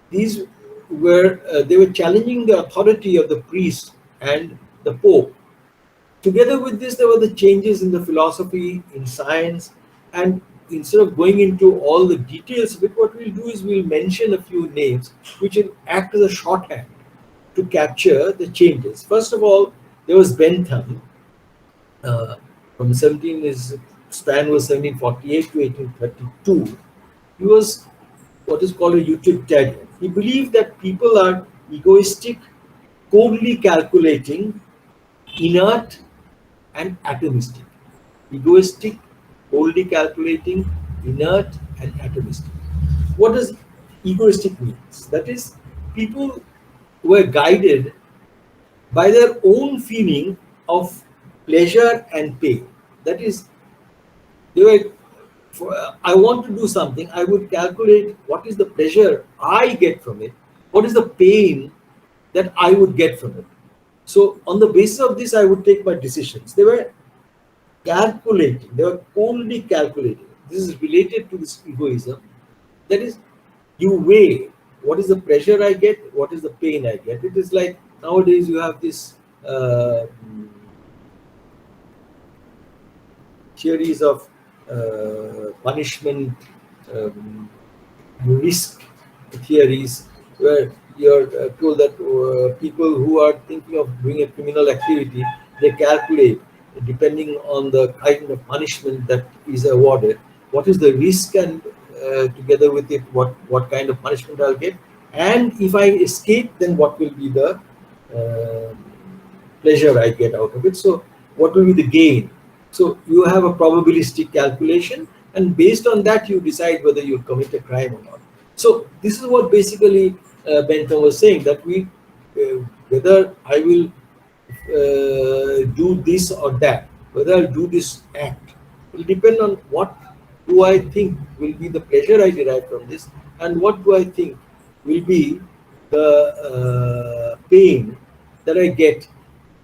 these were they were challenging the authority of the priest and the Pope. Together with this, there were the changes in the philosophy, in science, and instead of going into all the details of it, what we'll do is we'll mention a few names which will act as a shorthand to capture the changes. First of all, there was Bentham. From 17, his span was 1748 to 1832. He was what is called a utilitarian. He believed that people are egoistic, coldly calculating, inert, and atomistic. Egoistic, coldly calculating, inert, and atomistic. What does egoistic means? That is, people were guided by their own feeling of pleasure and pain. That is, they were. I want to do something. I would calculate what is the pleasure I get from it, what is the pain that I would get from it. So, on the basis of this, I would take my decisions. They were calculating. They were coldly calculating. this is related to this egoism. That is, you weigh what is the pleasure I get, what is the pain I get. It is like nowadays you have this theories of punishment, um, risk theories, where you're told that people who are thinking of doing a criminal activity, they calculate, depending on the kind of punishment that is awarded, what is the risk, and together with it, what kind of punishment I'll get, and if I escape, then what will be the uh, pleasure I get out of it. So what will be the gain? So you have a probabilistic calculation, and based on that, you decide whether you commit a crime or not. So this is what basically Bentham was saying, that whether I will do this or that, whether I'll do this act, will depend on what do I think will be the pleasure I derive from this, and what do I think will be the pain that I get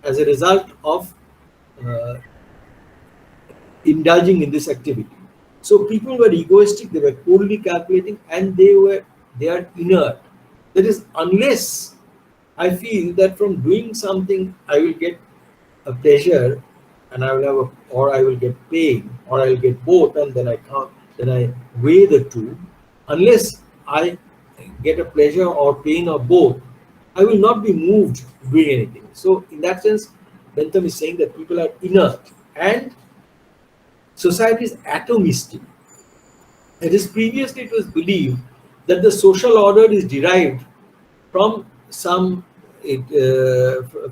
as a result of uh, indulging in this activity. So people were egoistic, they were coldly calculating, and they are inert. That is, unless I feel that from doing something I will get a pleasure, and I will have or I will get pain, or I will get both, and then then I weigh the two. Unless I get a pleasure or pain or both, I will not be moved doing anything. So in that sense, Bentham is saying that people are inert and society is atomistic. It is previously it was believed that the social order is derived from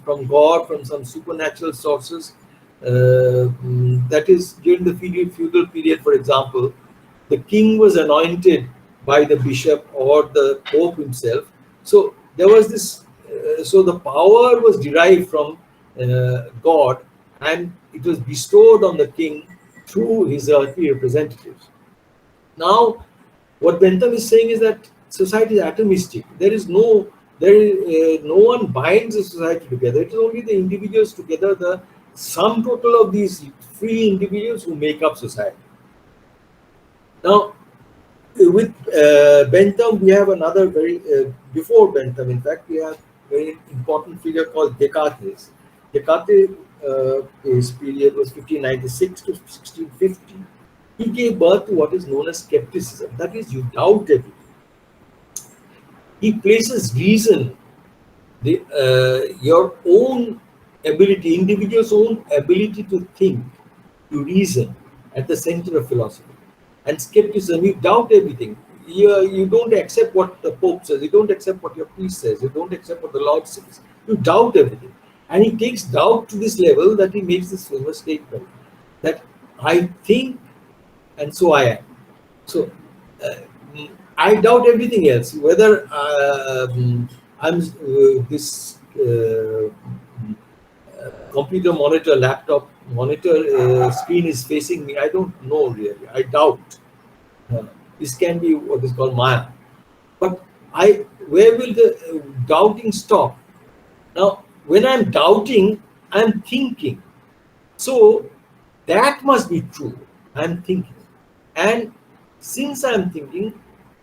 from God, from some supernatural sources. That is, during the feudal period, for example, the king was anointed by the bishop or the pope himself. So there was this. So the power was derived from God, and it was bestowed on the king through his earthly representatives. Now, what Bentham is saying is that society is atomistic. No one binds a society together. It is only the individuals together, the sum total of these free individuals who make up society. Now, with Bentham, we have another before Bentham, in fact, we have a very important figure called Descartes. Descartes, his period was 1596 to 1650. He gave birth to what is known as skepticism. That is, you doubt everything. He places reason, your own ability, individual's own ability to think, to reason, at the center of philosophy. And skepticism, you doubt everything. You don't accept what the Pope says, you don't accept what your priest says, you don't accept what the Lord says. You doubt everything. And he takes doubt to this level that he makes this famous statement that I think and so I am. So I doubt everything else, whether I'm this computer monitor, laptop monitor screen is facing me. I don't know really. I doubt. This can be what is called Maya. But where will the doubting stop? Now, when I'm doubting, I'm thinking. So that must be true. I'm thinking. And since I'm thinking,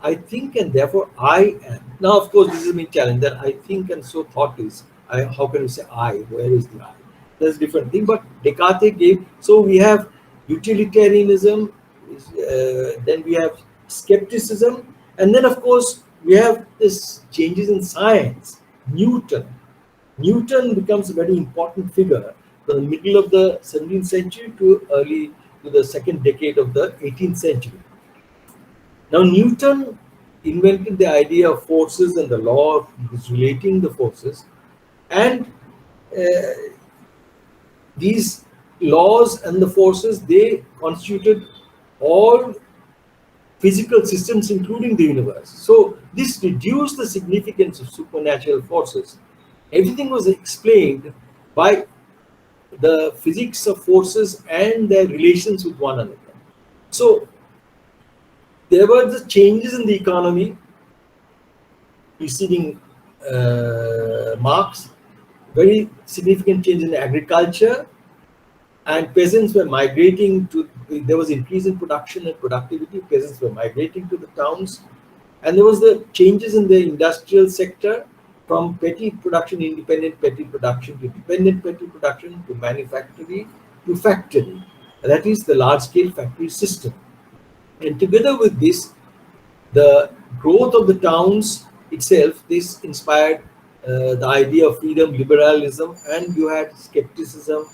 I think and therefore I am. Now, of course, this is a big challenge that I think and so thought is. How can you say I? Where is the I? That's a different thing. But Descartes gave. So we have utilitarianism, then we have skepticism, and then, of course, we have this changes in science. Newton becomes a very important figure from the middle of the 17th century to the second decade of the 18th century. Now, Newton invented the idea of forces and the law of relating the forces, and these laws and the forces, they constituted all physical systems, including the universe. So this reduced the significance of supernatural forces. Everything was explained by the physics of forces and their relations with one another. So there were the changes in the economy preceding Marx, very significant change in agriculture, and peasants were migrating to. There was increase in production and productivity. Peasants were migrating to the towns, and there was the changes in the industrial sector from petty production, independent petty production to dependent petty production to manufactory to factory. That is the large-scale factory system. And together with this, the growth of the towns itself, this inspired the idea of freedom, liberalism, and you had skepticism,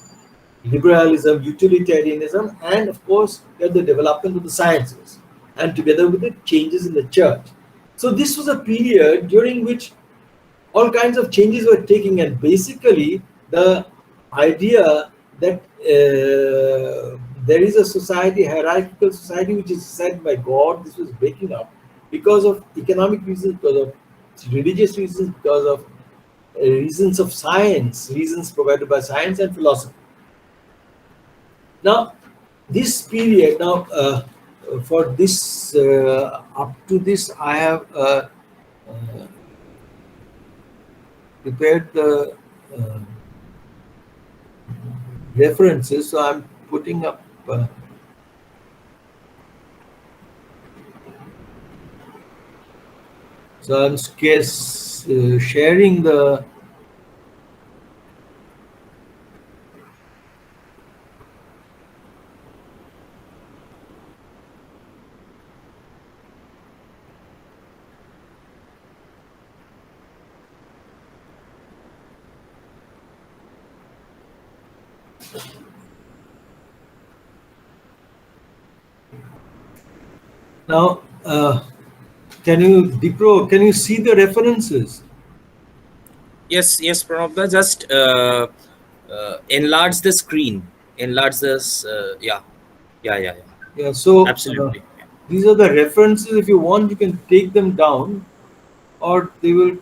liberalism, utilitarianism, and of course, you had the development of the sciences, and together with the changes in the church. So this was a period during which all kinds of changes were taking, and basically the idea that there is a society, hierarchical society, which is set by God, this was breaking up because of economic reasons, because of religious reasons, because of reasons of science, reasons provided by science and philosophy. Now, this period, for this, up to this, I have prepared the references, so I'm putting up. So I'm sharing the. Now, can you see the references? Yes, yes, Pranab, just enlarge the screen. Enlarge this. Yeah, yeah, yeah, yeah. Yeah. So Absolutely. Yeah. these are the references. If you want, you can take them down, or they will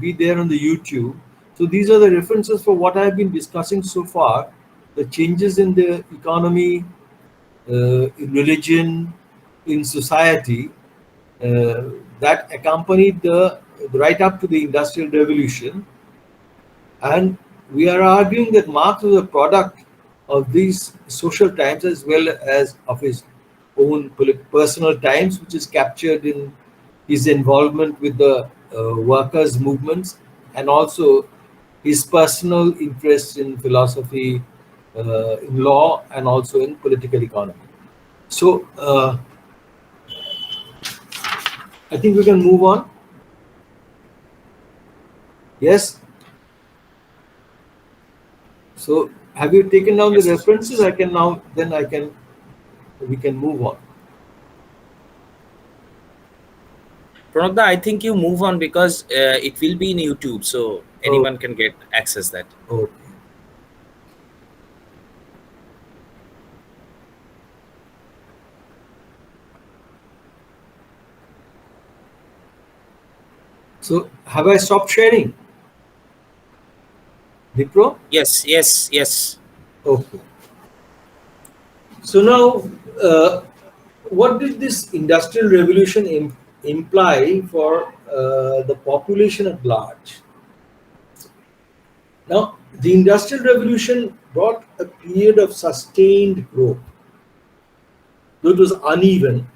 be there on the YouTube. So these are the references for what I've been discussing so far: the changes in the economy, in religion, in society, that accompanied the right up to the Industrial Revolution. And we are arguing that Marx was a product of these social times as well as of his own personal times, which is captured in his involvement with the workers' movements, and also his personal interest in philosophy, in law, and also in political economy. So I think we can move on. Yes. So have you taken down the Yes. references? I can now. Then I can. We can move on. Pranab, I think you move on because it will be in YouTube, so Oh, anyone can get access that. okay. So have I stopped sharing? Dipro? Yes, yes, yes. Okay. So now, what did this industrial revolution imply for the population at large? Now, the industrial revolution brought a period of sustained growth, though it was uneven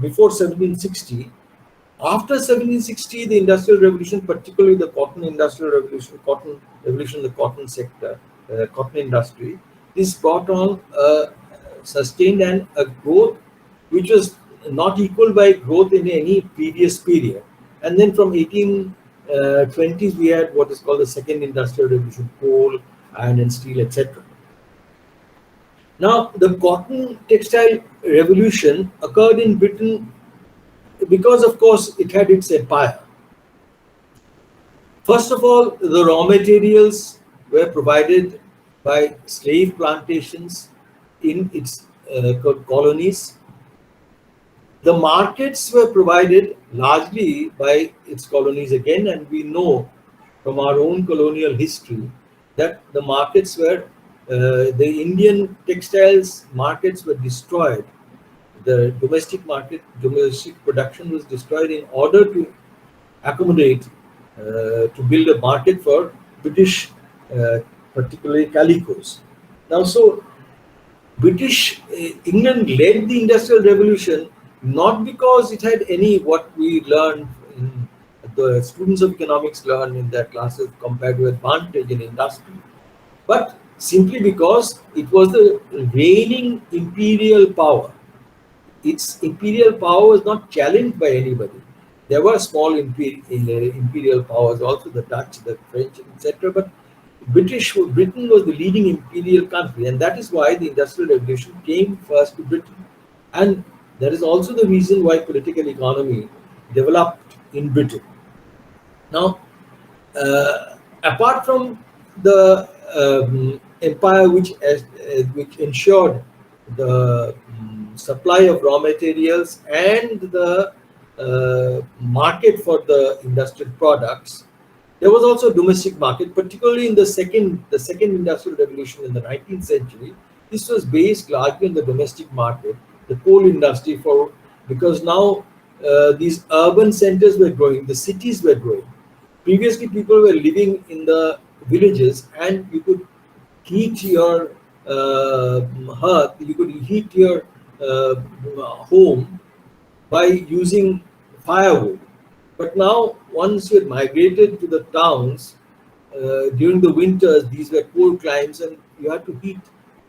before 1760. After 1760, the Industrial Revolution, particularly the Cotton Industrial Revolution, the cotton sector, cotton industry, this brought on a sustained and a growth which was not equal by growth in any previous period. And then from 1820s, we had what is called the Second Industrial Revolution: coal, iron and steel, etc. Now, the cotton textile revolution occurred in Britain because, of course, it had its empire. First of all, the raw materials were provided by slave plantations in its colonies. The markets were provided largely by its colonies again, and we know from our own colonial history that the markets were, the Indian textiles markets were destroyed. The domestic production was destroyed in order to accommodate, to build a market for British particularly calicos. Now, so British England led the Industrial Revolution not because it had any what we learned in the students of economics learn in their classes comparative advantage in industry, but simply because it was the reigning imperial power. Its imperial power was not challenged by anybody. There were small imperial powers, also the Dutch, the French, etc. But Britain was the leading imperial country, and that is why the Industrial Revolution came first to Britain. And that is also the reason why political economy developed in Britain. Now, apart from the empire which ensured the supply of raw materials and the market for the industrial products, there was also a domestic market, particularly in the second industrial revolution in the 19th century. This was based largely on the domestic market, the coal industry, for because now these urban centers were growing, the cities were growing. Previously, people were living in the villages, and you could heat your hearth, you could heat your uh, home by using firewood. But now, once you had migrated to the towns, during the winters, these were cold climes, and you had to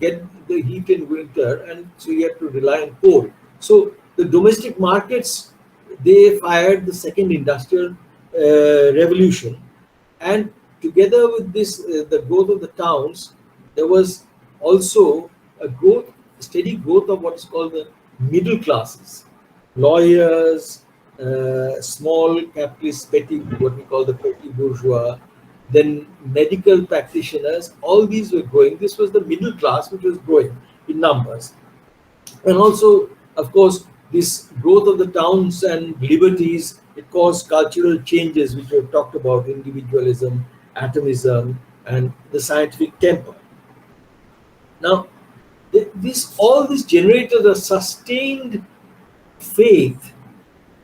get the heat in winter, and so you had to rely on coal. So the domestic markets, they fired the second industrial revolution, and together with this, the growth of the towns, there was also steady growth of what is called the middle classes, lawyers, small capitalists, what we call the petty bourgeois, then medical practitioners. All these were growing. This was the middle class which was growing in numbers. And also, of course, this growth of the towns and liberties, it caused cultural changes which we have talked about: individualism, atomism, and the scientific temper. Now, all these generated a sustained faith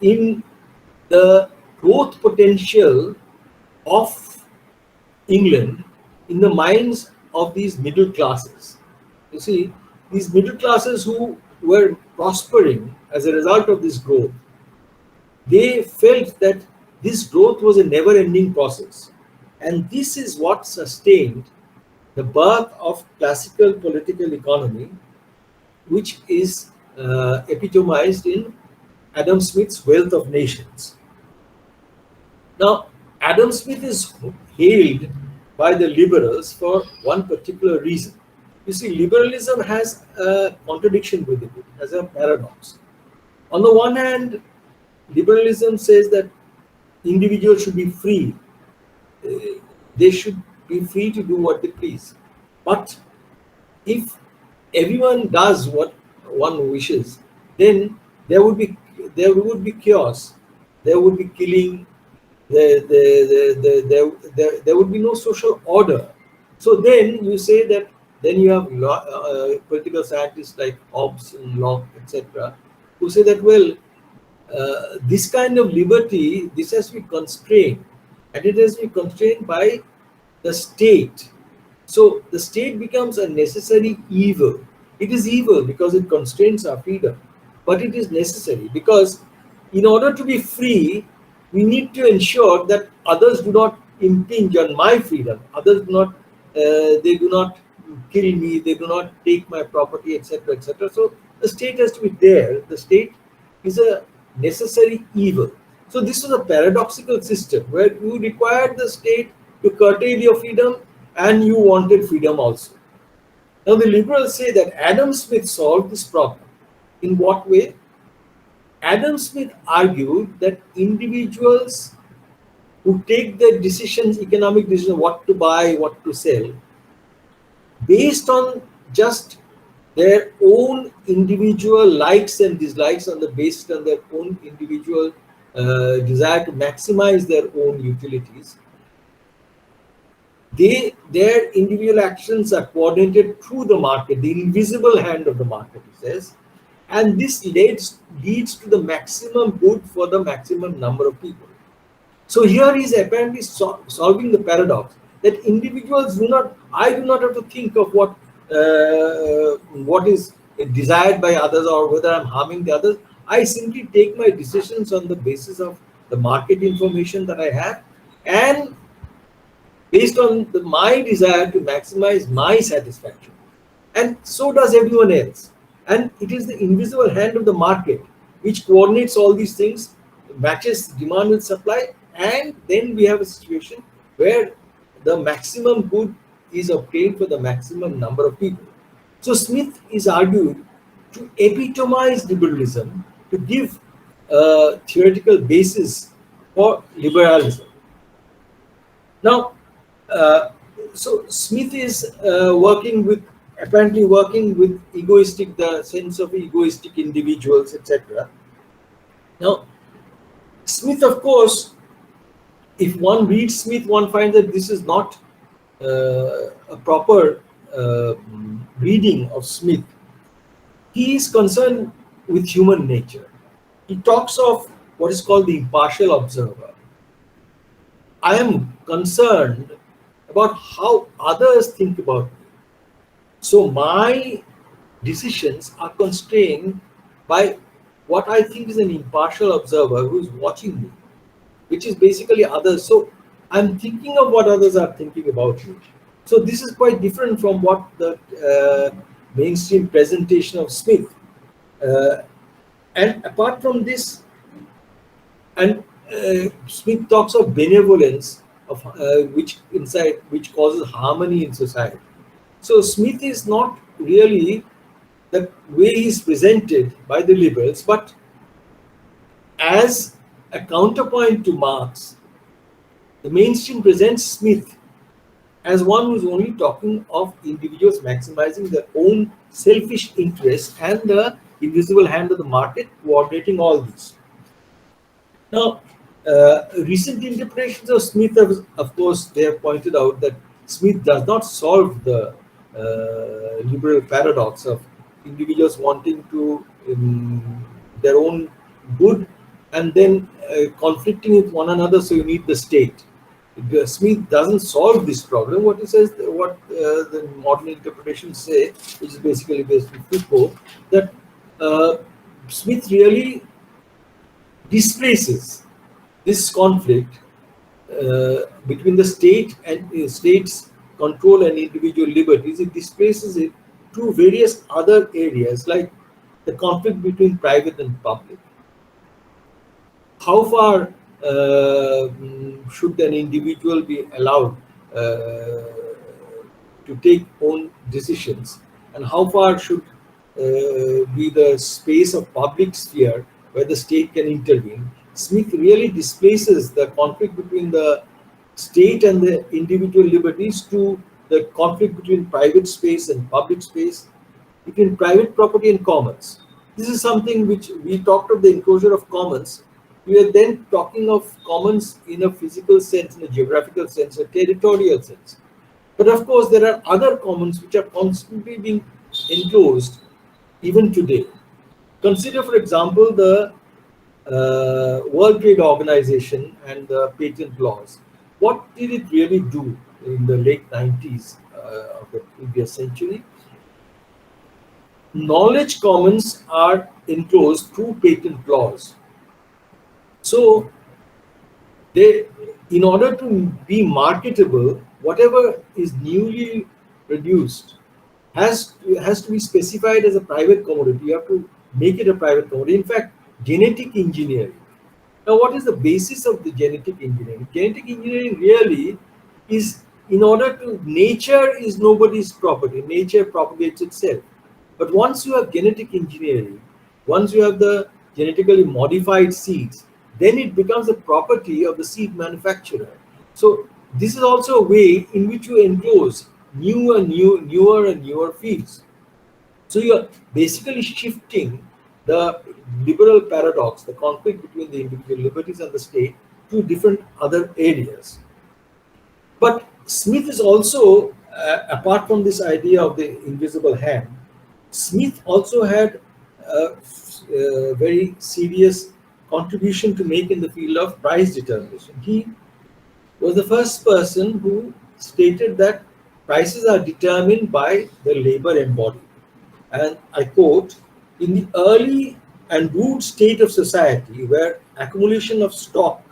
in the growth potential of England in the minds of these middle classes. You see, these middle classes who were prospering as a result of this growth, they felt that this growth was a never ending process. And this is what sustained the birth of classical political economy, which is epitomized in Adam Smith's Wealth of Nations. Now, Adam Smith is hailed by the liberals for one particular reason. You see, liberalism has a contradiction with it, it has a paradox. On the one hand, liberalism says that individuals should be free, they should be free to do what they please. But if everyone does what one wishes, then there would be chaos, there would be killing, there would be no social order. So then you say that, then you have political scientists like Hobbes and Locke, etc., who say that, well, this kind of liberty, this has to be constrained, and it has to be constrained by the state. So the state becomes a necessary evil. It is evil because it constrains our freedom, but it is necessary because in order to be free, we need to ensure that others do not impinge on my freedom. Others do not, they do not kill me, they do not take my property, etc., etc. So the state has to be there. The state is a necessary evil. So this was a paradoxical system where you required the state to curtail your freedom and you wanted freedom also. Now the liberals say that Adam Smith solved this problem. In what way? Adam Smith argued that individuals who take the decisions, economic decisions, what to buy, what to sell, based on just their own individual likes and dislikes, based on their own individual desire to maximize their own utilities, their individual actions are coordinated through the market, the invisible hand of the market, he says, and this leads to the maximum good for the maximum number of people. So here he is apparently solving the paradox. that individuals I do not have to think of what is desired by others or whether I'm harming the others. I simply take my decisions on the basis of the market information that I have, and based on my desire to maximize my satisfaction. And so does everyone else. And it is the invisible hand of the market which coordinates all these things, matches demand with supply, and then we have a situation where the maximum good is obtained for the maximum number of people. So Smith is argued to epitomize liberalism, to give a theoretical basis for liberalism. Now, uh, so Smith is apparently working with egoistic, the sense of egoistic individuals, etc. Now, Smith, of course, if one reads Smith, one finds that this is not a proper reading of Smith. He is concerned with human nature. He talks of what is called the impartial observer. I am concerned about how others think about me. So my decisions are constrained by what I think is an impartial observer who is watching me, which is basically others. So I'm thinking of what others are thinking about me. So this is quite different from what the mainstream presentation of Smith. Uh, and apart from this, and Smith talks of benevolence, of which causes harmony in society. So Smith is not really the way he is presented by the liberals, but as a counterpoint to Marx, the mainstream presents Smith as one who is only talking of individuals maximizing their own selfish interests and the invisible hand of the market coordinating all this. Now, recent interpretations of Smith, of course, they have pointed out that Smith does not solve the liberal paradox of individuals wanting to their own good and then conflicting with one another. So you need the state. Smith doesn't solve this problem. What he says, what the modern interpretations say, which is basically based on Foucault, that Smith really displaces this conflict between the state and state's control and individual liberties. It displaces it to various other areas like the conflict between private and public. How far should an individual be allowed to take own decisions, and how far should be the space of public sphere where the state can intervene? Smith really displaces the conflict between the state and the individual liberties to the conflict between private space and public space, between private property and commons. This is something which we talked of, the enclosure of commons. We are then talking of commons in a physical sense, in a geographical sense, a territorial sense. But of course, there are other commons which are constantly being enclosed even today. Consider, for example, the World Trade Organization and the patent laws. What did it really do in the late 90s of the previous century? Knowledge commons are enclosed through patent laws. So, in order to be marketable, whatever is newly produced has to be specified as a private commodity. You have to make it a private commodity. In fact, genetic engineering. Now, what is the basis of the genetic engineering? Genetic engineering really is, in order to, nature is nobody's property. Nature propagates itself. But once you have genetic engineering, once you have the genetically modified seeds, then it becomes a property of the seed manufacturer. So this is also a way in which you enclose newer and newer fields. So you are basically shifting the liberal paradox, the conflict between the individual liberties and the state, to different other areas. But Smith is also, apart from this idea of the invisible hand, Smith also had a very serious contribution to make in the field of price determination. He was the first person who stated that prices are determined by the labor embodied. And I quote, in the early and rude state of society where accumulation of stock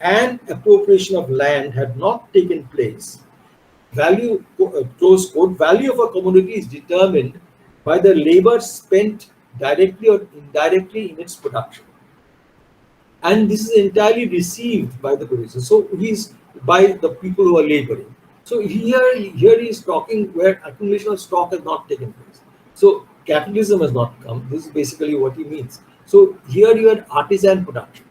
and appropriation of land had not taken place, close quote, value of a commodity is determined by the labor spent directly or indirectly in its production. And this is entirely received by the producer. So he's by the people who are laboring. So here he is talking where accumulation of stock has not taken place. So capitalism has not come. This is basically what he means. So here you had artisan production.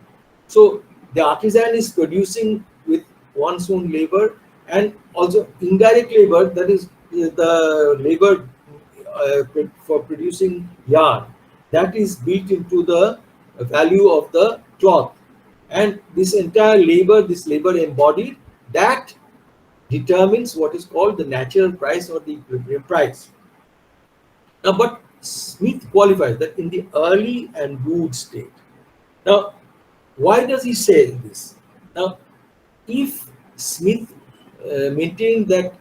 So the artisan is producing with one's own labor, and also indirect labor, that is the labor for producing yarn, that is built into the value of the cloth. And this entire labor, this labor embodied, that determines what is called the natural price or the equilibrium price. Now, but Smith qualifies that in the early and rude state. Now, why does he say this? Now, if Smith maintained that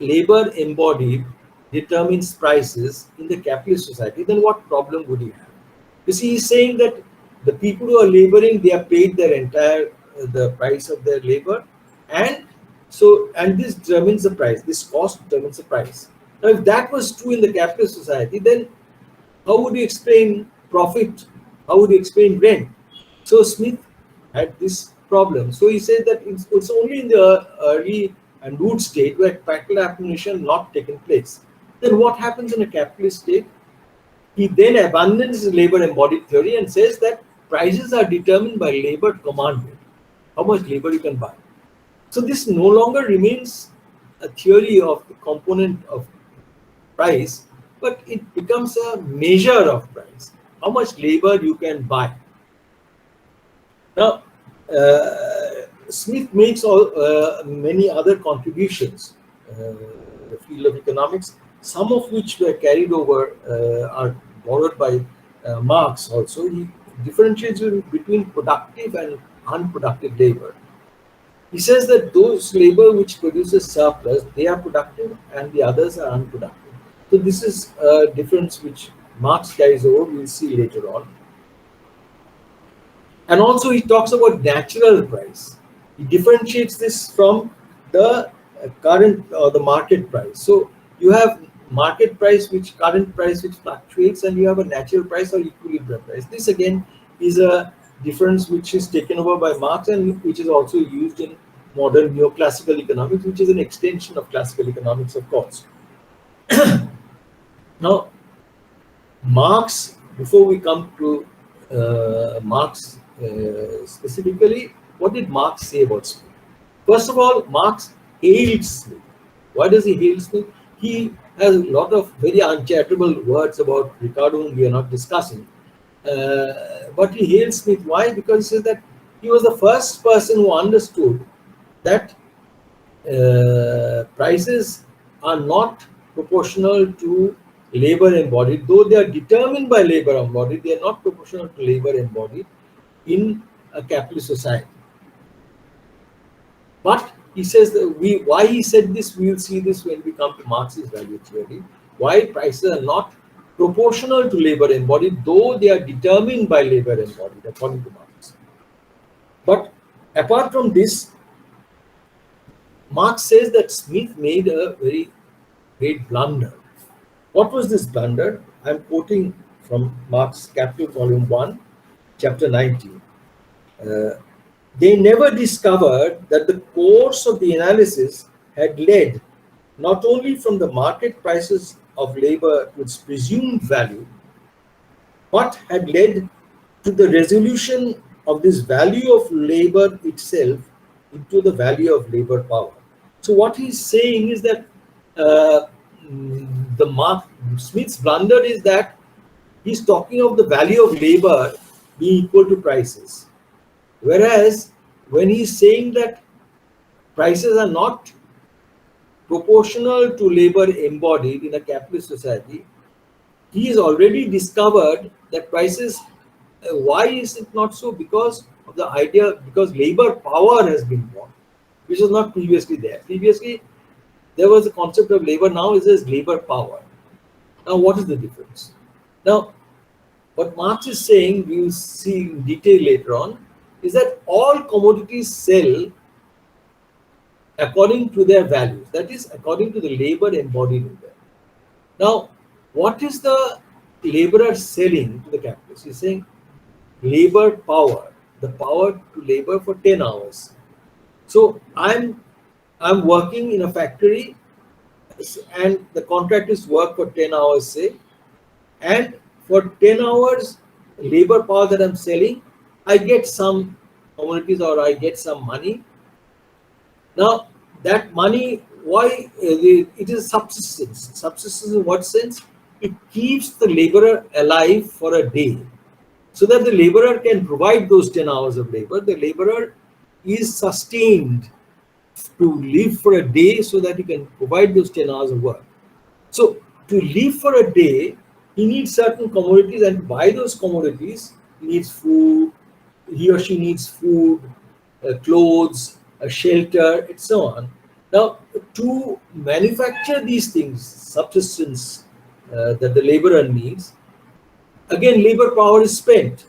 labor embodied determines prices in the capitalist society, then what problem would he have? You see, he's saying that the people who are laboring, they are paid their entire the price of their labor, and this determines the price. This cost determines the price. Now, if that was true in the capitalist society, then how would you explain profit? How would you explain rent? So Smith had this problem. So he said that it's only in the early and root state where practical accumulation not taken place. Then what happens in a capitalist state? He then abandons labor embodied theory and says that prices are determined by labor commandment, how much labor you can buy. So this no longer remains a theory of the component of price, but it becomes a measure of price, how much labor you can buy. Now, Smith makes many other contributions in the field of economics, some of which were carried over, are borrowed by Marx also. He differentiates between productive and unproductive labor. He says that those labor which produces surplus, they are productive and the others are unproductive. So this is a difference which Marx carries over, we'll see later on. And also he talks about natural price. He differentiates this from the current or the market price. So you have market price, which current price which fluctuates, and you have a natural price or equilibrium price. This again is a difference which is taken over by Marx and which is also used in modern neoclassical economics, which is an extension of classical economics, of course. Now, Marx, before we come to Marx specifically, what did Marx say about Smith? First of all, Marx hailed Smith. Why does he hail Smith? He has a lot of very uncharitable words about Ricardo, whom we are not discussing. But he hails Smith. Why? Because he says that he was the first person who understood that prices are not proportional to labor embodied, though they are determined by labor embodied, they are not proportional to labor embodied in a capitalist society. But he says that why he said this, we will see this when we come to Marx's value theory. Why prices are not proportional to labor embodied, though they are determined by labor embodied, according to Marx. But apart from this, Marx says that Smith made a very great blunder. What was this blunder? I am quoting from Marx Capital, Volume 1, Chapter 19. They never discovered that the course of the analysis had led not only from the market prices of labor to its presumed value, but had led to the resolution of this value of labor itself into the value of labor power. So what he's saying is that Smith's blunder is that he's talking of the value of labor being equal to prices. Whereas when he's saying that prices are not proportional to labor embodied in a capitalist society, he has already discovered that prices, why is it not so? Because of the idea, because labor power has been born. which was not previously there. Previously, there was a concept of labor. Now is this labor power. Now, what is the difference? Now, what Marx is saying, we will see in detail later on, is that all commodities sell according to their values. That is, according to the labor embodied in them. Now, what is the laborer selling to the capitalist? He's saying labor power, the power to labor for 10 hours. So I'm working in a factory, and the contract is work for 10 hours, say, and for 10 hours labor power that I'm selling, I get some commodities or I get some money. Now, that money, why it is subsistence. Subsistence in what sense? It keeps the laborer alive for a day, so that the laborer can provide those 10 hours of labor. The laborer is sustained to live for a day so that he can provide those 10 hours of work. So, to live for a day, he needs certain commodities, and to buy those commodities, he needs food, he or she needs food, clothes, a shelter, and so on. Now, to manufacture these things, subsistence that the laborer needs, again, labor power is spent.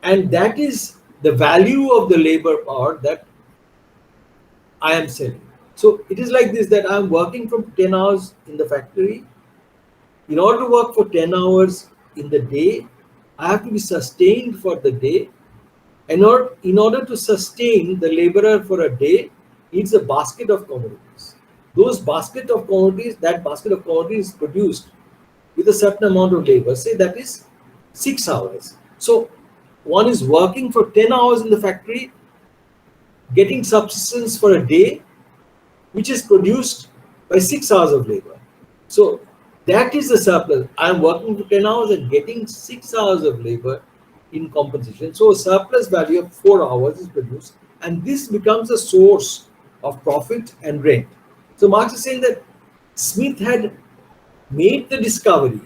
And that is the value of the labor power that I am selling. So it is like this, that I am working from 10 hours in the factory. In order to work for 10 hours in the day, I have to be sustained for the day. And in order to sustain the laborer for a day, needs a basket of commodities. Those basket of commodities, that basket of commodities is produced with a certain amount of labor. Say that is 6 hours. So one is working for 10 hours in the factory, getting subsistence for a day, which is produced by 6 hours of labor. So that is the surplus. I am working for 10 hours and getting 6 hours of labor in compensation. So a surplus value of 4 hours is produced, and this becomes a source of profit and rent. So Marx is saying that Smith had made the discovery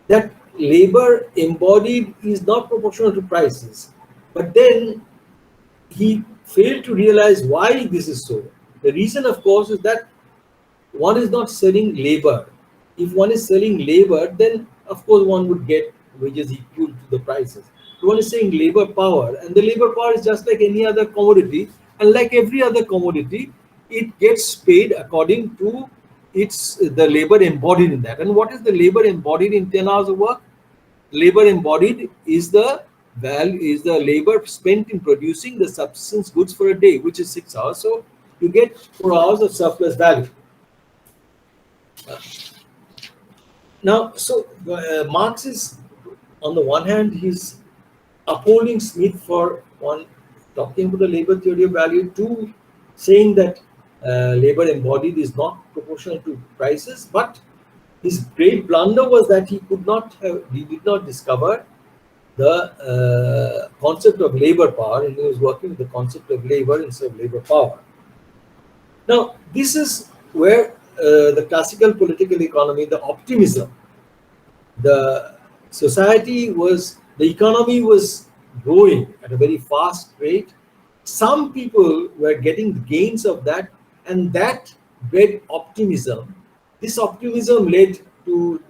that labor embodied is not proportional to prices, but then he failed to realize why this is so. The reason, of course, is that one is not selling labor. If one is selling labor, then of course one would get wages equal to the prices. So one is saying labor power, and the labor power is just like any other commodity, and like every other commodity, it gets paid according to the labor embodied in that. And what is the labor embodied in 10 hours of work? Labor embodied is the labor spent in producing the subsistence goods for a day, which is 6 hours. So you get 4 hours of surplus value. Now, so Marx is, on the one hand, he's upholding Smith for one, talking about the labor theory of value, two, saying that labor embodied is not proportional to prices, but his great blunder was that he did not discover the concept of labor power, and he was working with the concept of labor instead of labor power. Now, this is where the classical political economy, the optimism, the economy was growing at a very fast rate. Some people were getting the gains of that, and that bred optimism. This optimism led to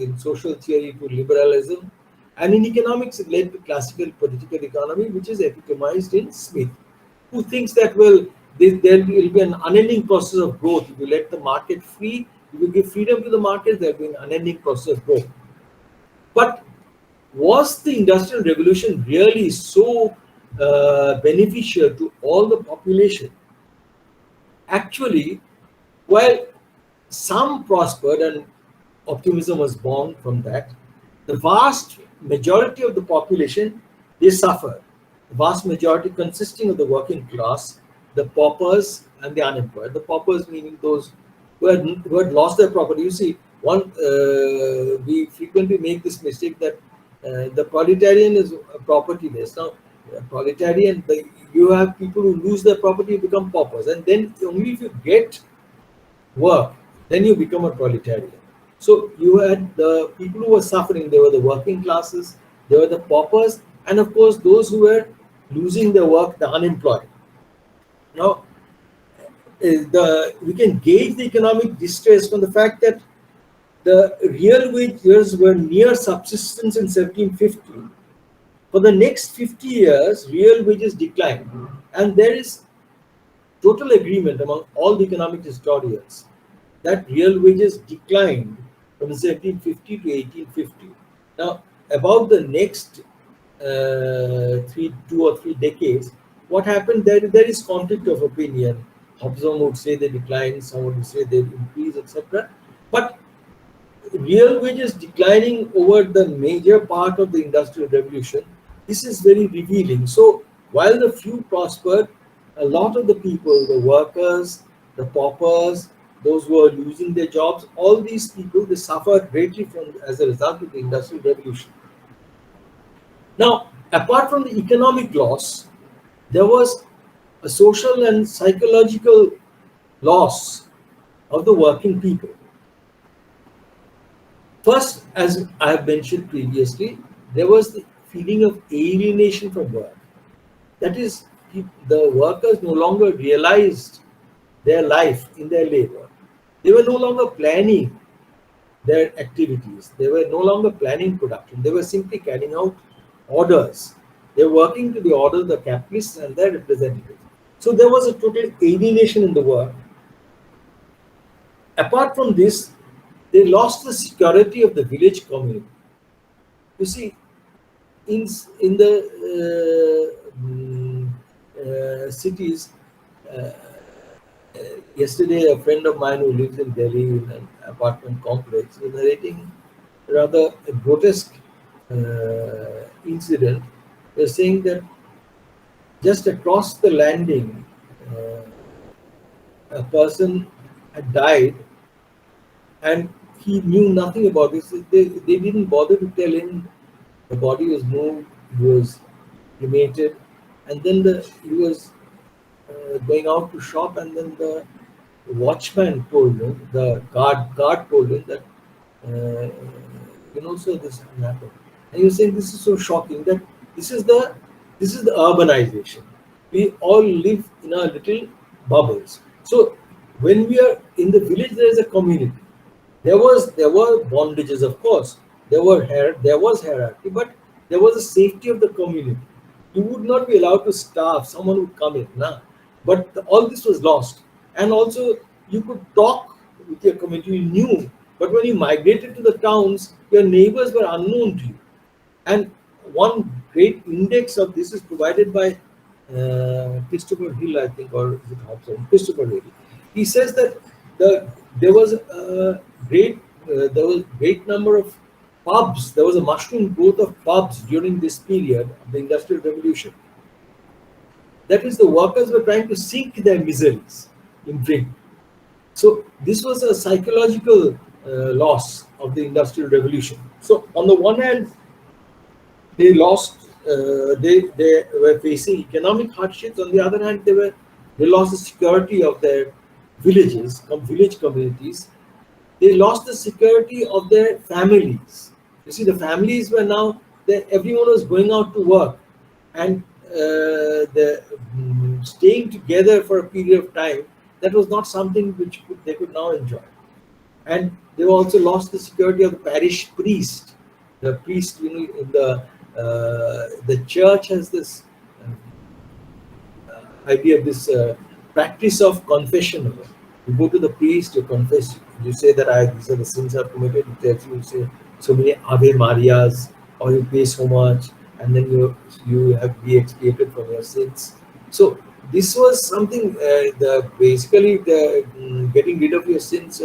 in social theory to liberalism, and in economics it led to classical political economy, which is epitomized in Smith, who thinks that, well, there will be an unending process of growth. If you let the market free, if you give freedom to the market, there will be an unending process of growth. But was the Industrial Revolution really so beneficial to all the population? Actually, while some prospered and optimism was born from that, the vast majority of the population, they suffered. The vast majority consisting of the working class, the paupers and the unemployed. The paupers meaning those who had lost their property. You see, we frequently make this mistake that the proletarian is propertyless. Now, proletarian, you have people who lose their property, become paupers, and then only if you get work, then you become a proletarian. So you had the people who were suffering. They were the working classes, they were the paupers, and of course those who were losing their work, the unemployed. Now, we can gauge the economic distress from the fact that the real wages were near subsistence in 1750. For the next 50 years, real wages declined, and there is total agreement among all the economic historians that real wages declined from 1750 to 1850. Now, about the next 2 or 3 decades, what happened there is conflict of opinion. Some would say they declined, some would say they increased, etc. But real wages declining over the major part of the industrial revolution, this is very revealing. So while the few prospered, a lot of the people, the workers, the paupers, those who are losing their jobs, all these people, they suffer greatly from as a result of the industrial revolution. Now, apart from the economic loss, there was a social and psychological loss of the working people. First, as I have mentioned previously, there was the feeling of alienation from work. That is, the workers no longer realized their life in their labor. They were no longer planning their activities. They were no longer planning production. They were simply carrying out orders. They were working to the order of the capitalists and their representatives. So there was a total alienation in the work. Apart from this, they lost the security of the village community. You see, in the cities, uh, yesterday a friend of mine who lives in Delhi in an apartment complex was narrating rather a grotesque incident. They're saying that just across the landing, a person had died and he knew nothing about this. They didn't bother to tell him. The body was moved, he was cremated, and then he was going out to shop, and then the watchman told him, the guard told him that uh, so this happened. And he was saying this is so shocking that this is the urbanization. We all live in our little bubbles. So when we are in the village, there is a community. There were bondages, of course. There was hierarchy, but there was a safety of the community. You would not be allowed to starve. Someone would come in, nah. But all this was lost, and also you could talk with your community. You knew, but when you migrated to the towns, your neighbors were unknown to you. And one great index of this is provided by Christopher Hill, I think, or is it Hobson? Christopher Hill. He says that there was a great number of pubs. There was a mushroom growth of pubs during this period of the Industrial Revolution. That is, the workers were trying to sink their miseries in drink. So this was a psychological loss of the Industrial Revolution. So on the one hand, they lost. They were facing economic hardships. On the other hand, they lost the security of their villages, village communities. They lost the security of their families. You see, the families were now everyone was going out to work, and staying together for a period of time, that was not something which they could now enjoy. And they also lost the security of the parish priest. The priest, in the church has this idea of this practice of confession. You go to the priest, you confess, you say that these are the sins I've committed. He tells you, say so many Ave Marias, or you pay so much, and then you have be expiated from your sins. So this was something basically getting rid of your sins.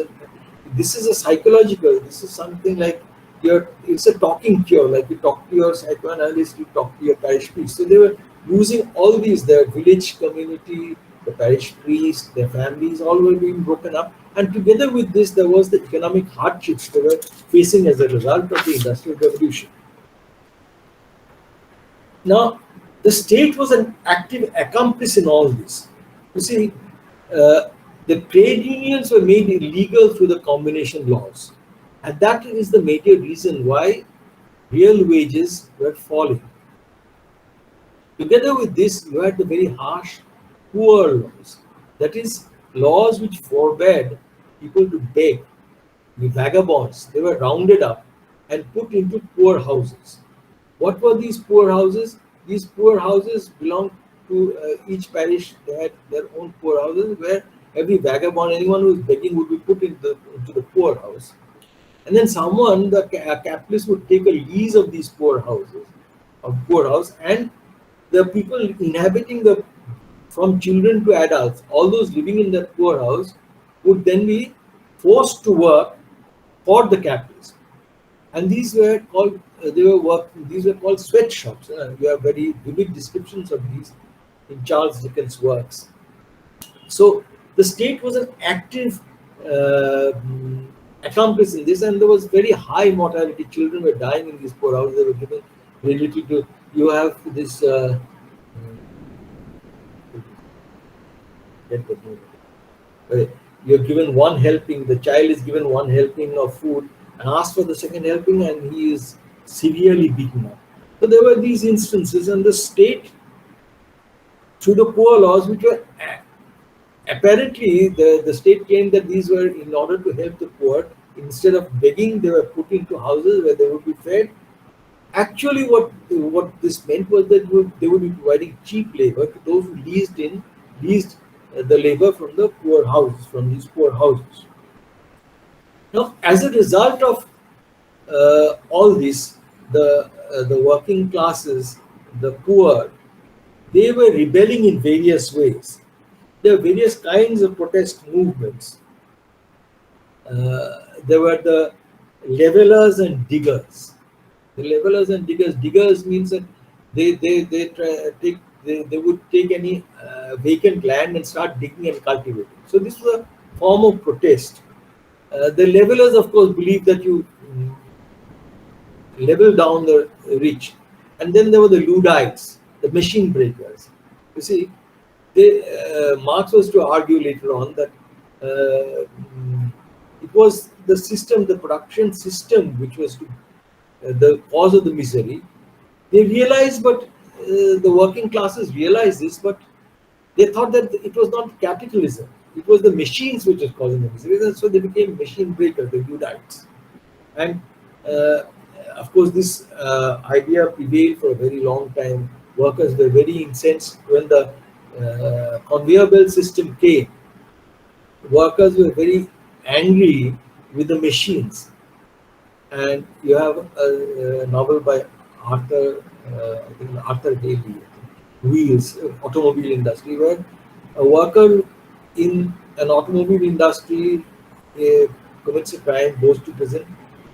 This is a psychological. This is something like it's a talking cure. Like you talk to your psychoanalyst, you talk to your parish priest. So they were losing all these. Their village community, the parish priest, their families, all were being broken up. And together with this, there was the economic hardships they were facing as a result of the Industrial Revolution. Now, the state was an active accomplice in all this. You see, the trade unions were made illegal through the combination laws. And that is the major reason why real wages were falling. Together with this, you had the very harsh poor laws. That is, laws which forbade people to beg. The vagabonds, they were rounded up and put into poor houses. What were these poor houses? These poor houses belonged to each parish. They had their own poor houses where every vagabond, anyone who was begging, would be put into the poor house. And then someone, a capitalist, would take a lease of these poor houses, of poor house, and the people inhabiting the, from children to adults, all those living in that poor house would then be forced to work for the capitalist. And these were called these were called sweatshops. You have very vivid descriptions of these in Charles Dickens' works. So the state was an active uh, accomplice in this, and there was very high mortality. Children were dying in these poor houses. They were given very little to. You have this. Get the name. You're given one helping. The child is given one helping of food and asks for the second helping, and he is severely beaten up. So there were these instances, and the state, through the poor laws, which were apparently the state claimed that these were in order to help the poor. Instead of begging, they were put into houses where they would be fed. Actually, what this meant was that they would be providing cheap labor to those who leased the labor from the poor houses, from these poor houses. Now, as a result of all this, the working classes, the poor, they were rebelling in various ways. There were various kinds of protest movements. There were the levelers and diggers. The levelers and diggers. Diggers means that they would take any vacant land and start digging and cultivating. So this was a form of protest. The levelers, of course, believed that you level down the rich, and then there were the Luddites, the machine breakers. You see, Marx was to argue later on that it was the system, the production system, which was the cause of the misery. They realized, but the working classes realized this, but they thought that it was not capitalism. It was the machines which was causing the misery. And so they became machine breakers, the Luddites. And of course, this idea prevailed for a very long time. Workers were very incensed when the conveyor belt system came. Workers were very angry with the machines. And you have a novel by I think Arthur Daley, Wheels, automobile industry, where a worker in an automobile industry commits a crime, goes to prison.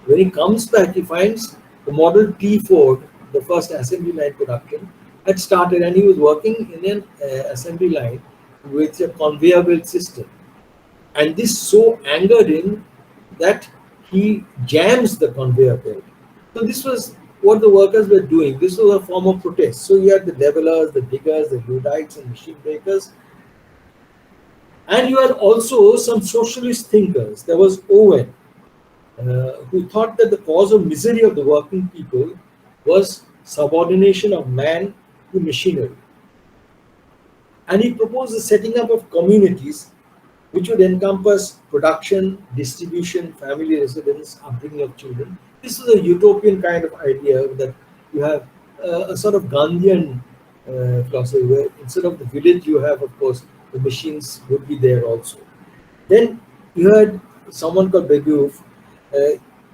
When he comes back, he finds the Model T Ford, the first assembly line production, had started, and he was working in an assembly line with a conveyor belt system. And this so angered him that he jams the conveyor belt. So this was what the workers were doing. This was a form of protest. So you had the levelers, the diggers, the Luddites, and machine breakers. And you had also some socialist thinkers. There was Owen, who thought that the cause of misery of the working people was subordination of man to machinery. And he proposed the setting up of communities which would encompass production, distribution, family residence, upbringing of children. This is a utopian kind of idea that you have a sort of Gandhian philosophy where instead of the village, you have, of course, the machines would be there also. Then you had someone called Begueuf.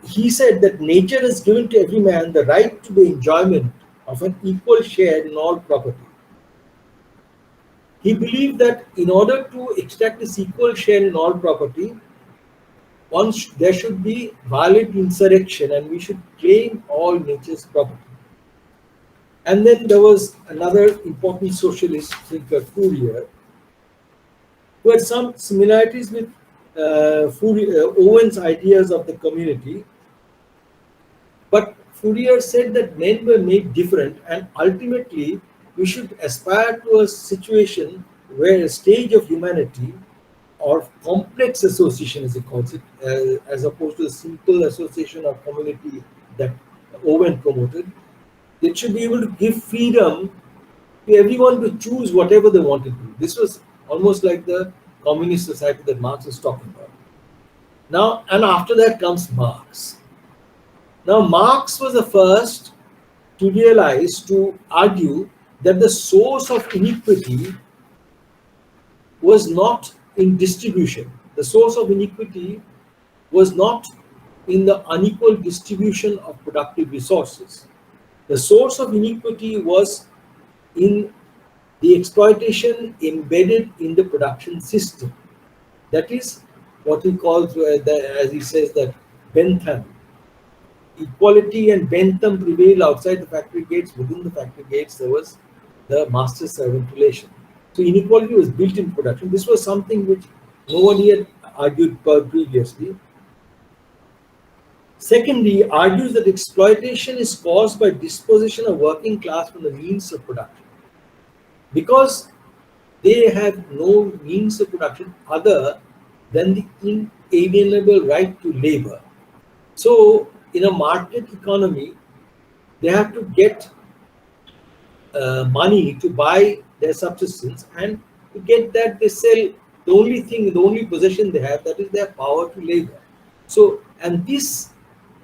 He said that nature has given to every man the right to the enjoyment of an equal share in all property. He believed that in order to extract this equal share in all property, there should be violent insurrection and we should claim all nature's property. And then there was another important socialist thinker, Fourier, who had some similarities with Owen's ideas of the community. But Fourier said that men were made different, and ultimately we should aspire to a situation where a stage of humanity or complex association, as he calls it, as opposed to the simple association or community that Owen promoted, they should be able to give freedom to everyone to choose whatever they want to do. This was almost like the communist society that Marx is talking about. Now, and after that comes Marx. Now, Marx was the first to realize, to argue that the source of inequity was not in distribution. The source of inequity was not in the unequal distribution of productive resources. The source of inequity was in the exploitation embedded in the production system. That is what he calls, as he says, that Bentham. Equality and Bentham prevailed outside the factory gates. Within the factory gates, there was the master-servant relation. So inequality was built in production. This was something which nobody had argued about previously. Secondly, argues that exploitation is caused by disposition of working class from the means of production, because they have no means of production other than the inalienable right to labor. So, in a market economy, they have to get money to buy their subsistence, and to get that they sell the only thing, the only possession they have, that is their power to labor. So, and this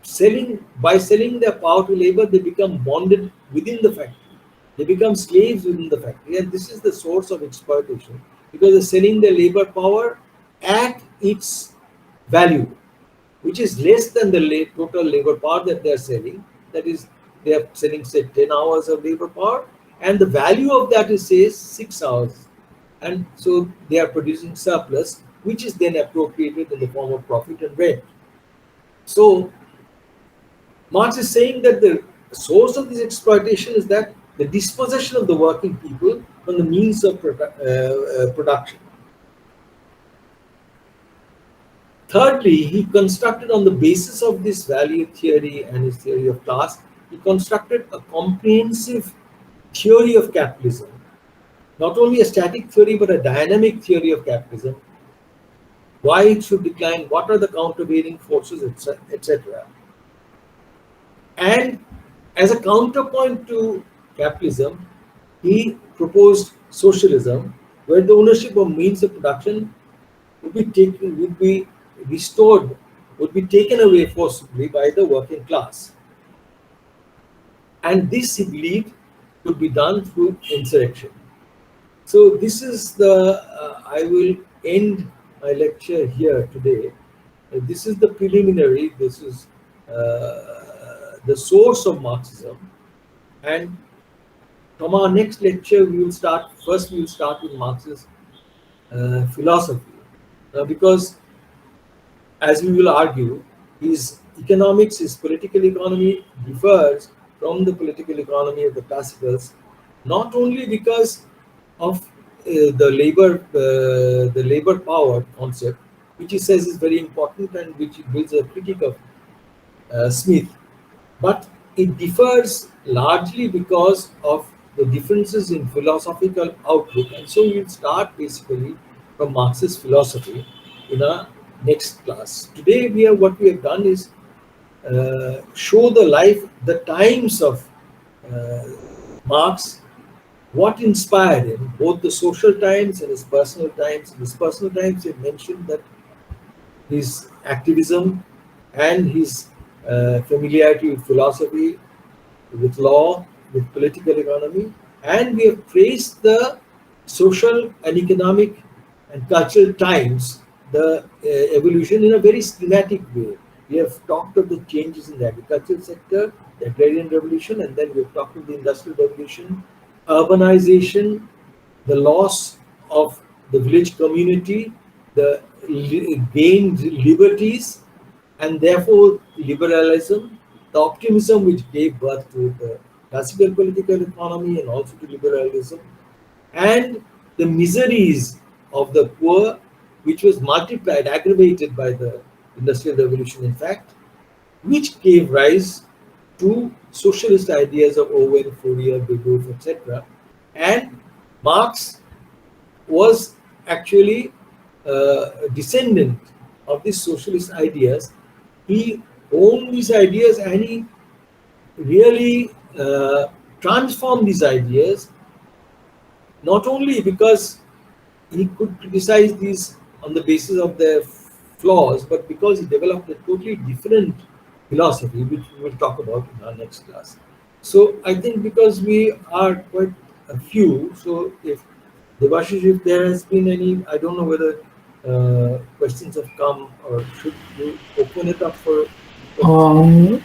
selling, by selling their power to labor, they become bonded within the factory. They become slaves within the factory, and this is the source of exploitation, because they're selling their labor power at its value, which is less than the total labor power that they're selling. That is, they are selling, say, 10 hours of labor power, and the value of that is, say, 6 hours. And so they are producing surplus, which is then appropriated in the form of profit and rent. So Marx is saying that the source of this exploitation is that the dispossession of the working people from the means of production. Thirdly, he constructed, on the basis of this value theory and his theory of class, he constructed a comprehensive theory of capitalism. Not only a static theory, but a dynamic theory of capitalism. Why it should decline, what are the countervailing forces, etc. And as a counterpoint to capitalism, he proposed socialism, where the ownership of means of production would be restored, would be taken away forcibly by the working class. And this, he believed, could be done through insurrection. So this is the, I will end my lecture here today. This is the preliminary, this is the source of Marxism. And from our next lecture, we will start with Marx's philosophy. Because, as we will argue, his economics, his political economy differs from the political economy of the classicals, not only because of the labor power concept, which he says is very important and which he builds a critique of Smith, but it differs largely because of the differences in philosophical outlook. And so we'll start basically from Marxist philosophy in our next class. Today what we have done is show the life, the times of Marx, what inspired him, both the social times and his personal times. In his personal times, he mentioned that his activism and his familiarity with philosophy, with law, with political economy, and we have traced the social and economic and cultural times, the evolution in a very schematic way. We have talked of the changes in the agricultural sector, the agrarian revolution, and then we have talked of the industrial revolution, urbanization, the loss of the village community, the gained liberties, and therefore liberalism, the optimism which gave birth to the classical political economy and also to liberalism, and the miseries of the poor, which was multiplied, aggravated by the industrial revolution, in fact, which gave rise to socialist ideas of Owen, Fourier, Babeuf, etc. And Marx was actually a descendant of these socialist ideas. He owned these ideas, and he really transformed these ideas not only because he could criticize these on the basis of their flaws, but because he developed a totally different philosophy, which we will talk about in our next class. So I think because we are quite a few, so if Devashish, if there has been any, I don't know whether questions have come, or should we open it up for questions? Um,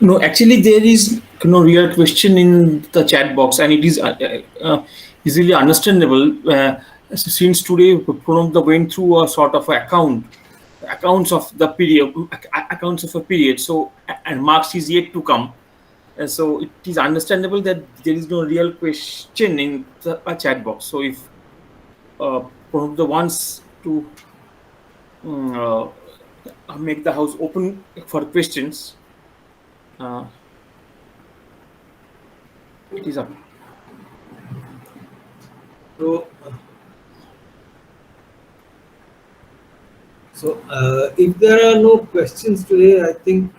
no, actually, there is no real question in the chat box, and it is easily understandable. Since today, Pranab went through a sort of accounts of the period, accounts of a period. So, and Marx is yet to come. So it is understandable that there is no real question in a chat box. So if Pranab wants to um, make the house open for questions, uh, it is up. So, if there are no questions today, I think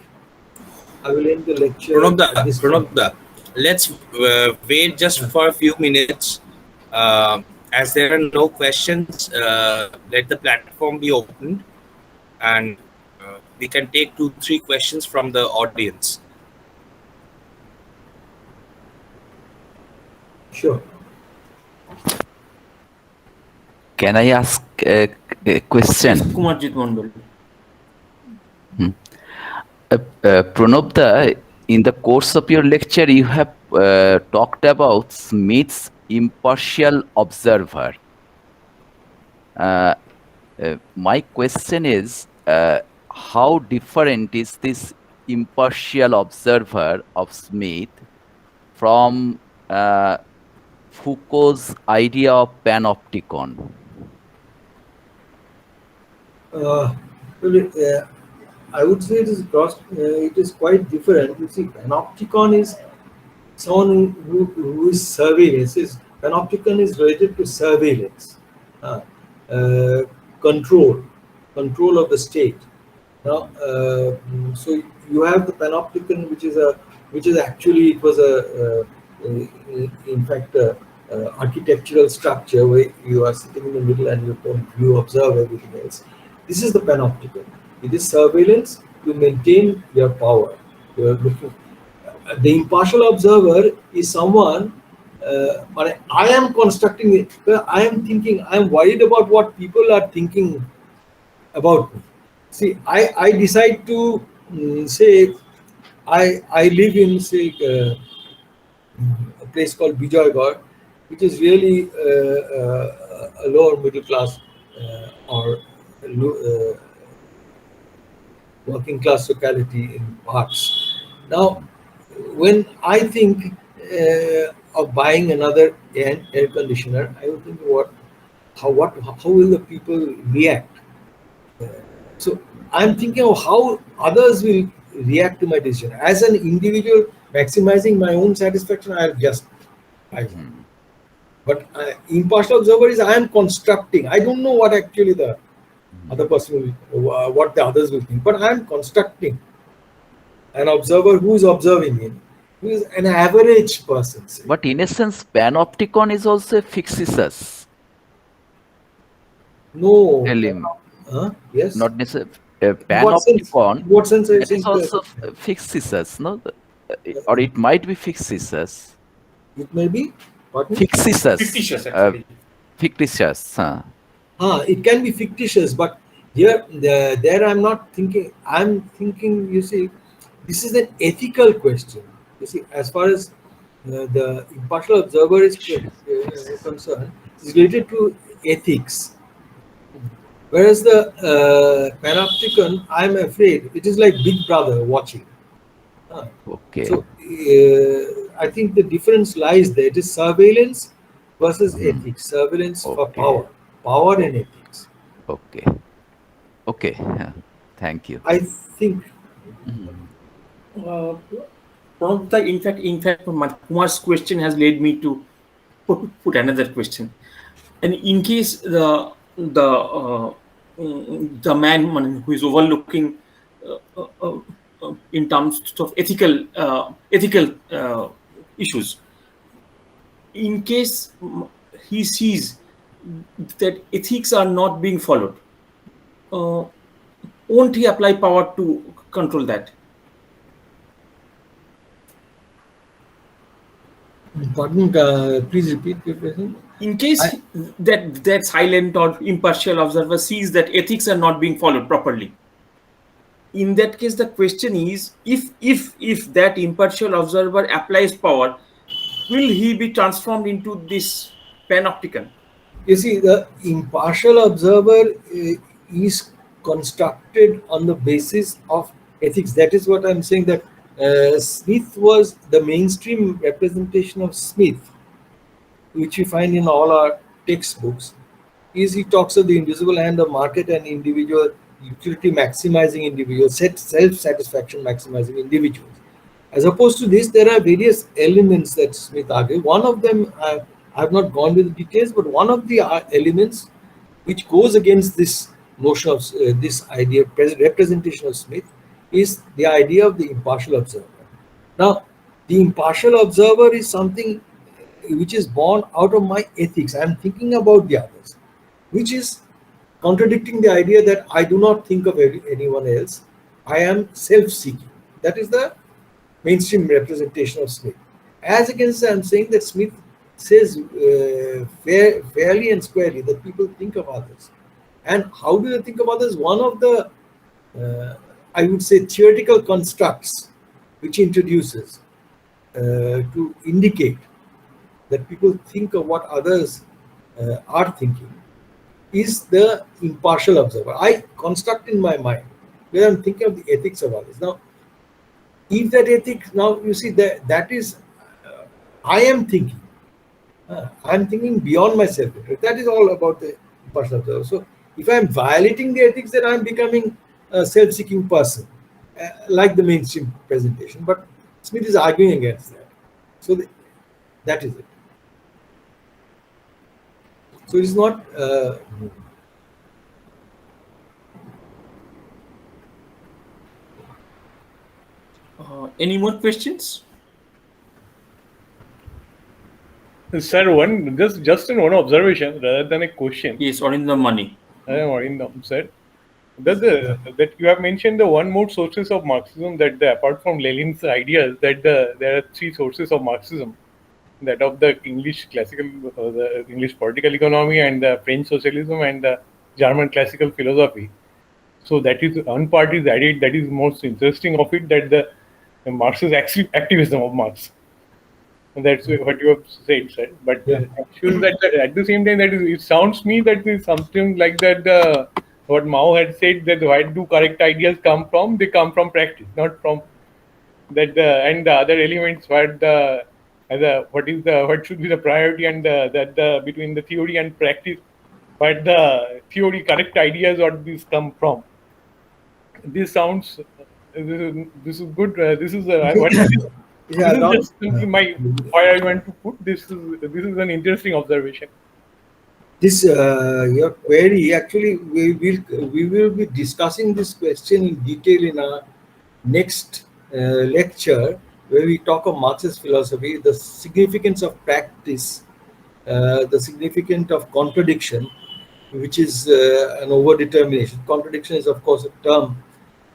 I will end the lecture at this point. Pranabda, let's wait just for a few minutes. As there are no questions, let the platform be opened, and we can take 2-3 questions from the audience. Sure. Can I ask a question? Yes, Kumarjit Mondal. Pranabda, in the course of your lecture, you have talked about Smith's impartial observer. My question is, how different is this impartial observer of Smith from Foucault's idea of panopticon? Well, I would say it is quite different. You see, panopticon is someone who is surveillance. Panopticon is related to surveillance, uh, uh, control, control of the state. Now, so you have the panopticon, which is actually, it was in fact architectural structure where you are sitting in the middle and you observe everything else. This is the panopticon. It is surveillance to maintain your power. You are looking. The impartial observer is someone. But I am constructing it. I am thinking. I am worried about what people are thinking about me. See, I decide to say I live in, say, a place called Bijoygarh, which is really a lower middle class or working class locality in parts. Now, when I think of buying another air conditioner, I would think how will the people react? So I'm thinking of how others will react to my decision. As an individual, maximizing my own satisfaction, I'll just buy it. But impartial observer is I am constructing. I don't know what actually the other person will, what the others will think, but I am constructing an observer who is observing me, who is an average person. Say. But in a sense, panopticon is also a fixitious. No. Tell him. Yes. Not necessarily. Panopticon. What sense are you That saying? is also fixitious, no? Or it might be fixitious. It may be. Pardon? Fictitious, actually. Fictitious. It can be fictitious, but here, there I'm not thinking. I'm thinking. You see, this is an ethical question. You see, as far as the impartial observer is concerned, it's related to ethics. Whereas the panopticon, I'm afraid, it is like Big Brother watching. Okay. So I think the difference lies there. It is surveillance versus ethics. Surveillance for power and ethics. Okay. Okay. Thank you. I think. In fact, Kumar's question has led me to put another question. And in case the man who is overlooking in terms of ethical issues, in case he sees that ethics are not being followed, uh, won't he apply power to control that? Pardon, please repeat your question. In case I, that silent or impartial observer sees that ethics are not being followed properly, in that case the question is, if that impartial observer applies power, will he be transformed into this panopticon? you see, the impartial observer is constructed on the basis of ethics. That is what I'm saying, that Smith was the mainstream representation of Smith, which we find in all our textbooks, is he talks of the invisible hand of market and individual utility maximizing individuals, self-satisfaction maximizing individuals. As opposed to this, there are various elements that Smith argues. One of them, I have not gone into the details, but one of the elements which goes against this notion of this idea, representation of Smith, is the idea of the impartial observer. Now, the impartial observer is something which is born out of my ethics. I am thinking about the others, which is contradicting the idea that I do not think of anyone else. I am self-seeking. That is the mainstream representation of Smith. As against, I am saying that Smith says fairly and squarely that people think of others. And how do they think of others? One of the, I would say, theoretical constructs which introduces to indicate that people think of what others are thinking is the impartial observer. I construct in my mind where I'm thinking of the ethics of others. Now, if that ethics, now you see that is, I am thinking. I'm thinking beyond myself. That is all about the impartial observer. So, if I'm violating the ethics, then I'm becoming a self-seeking person, like the mainstream presentation. But Smith is arguing against that. So, that is it. So it is not. Any more questions? Sir, just in one observation rather than a question. Yes, or in the money. Sir, that you have mentioned the one more sources of Marxism, that apart from Lenin's ideas, that there are three sources of Marxism, that of the English classical, the English political economy, and the French socialism, and the German classical philosophy. So that is one part is added, that is most interesting of it, that the Marxist activism of Marx. And that's what you have said, sir. But Yeah. shows that at the same time, that is, it sounds me that is something like that. What Mao had said, that where do correct ideas come from? They come from practice, not from that. And the other elements, where what should be the priority, and between the theory and practice, where the theory correct ideas or these come from. This sounds. This is good. This is what. Yeah, This is not, just simply why I want to put this. This is an interesting observation. this your query, actually we will be discussing this question in detail in our next lecture, where we talk of Marxist philosophy, the significance of practice, the significance of contradiction, which is an overdetermination. Contradiction is, of course, a term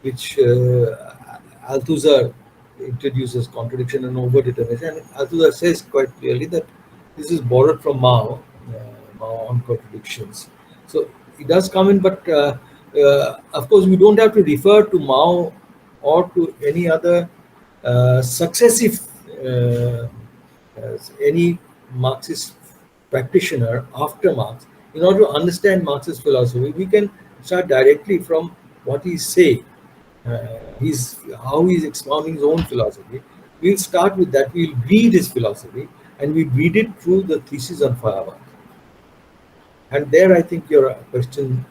which Althusser introduces, contradiction and overdetermination. And Althusser says quite clearly that this is borrowed from Mao, Mao on contradictions. So it does come in, but of course we don't have to refer to Mao or to any other successive any Marxist practitioner after Marx. In order to understand Marxist philosophy, we can start directly from what he's saying, how he's expounding his own philosophy. We'll start with that. We'll read his philosophy, and we read it through the thesis on Feuerbach. And there, I think your question.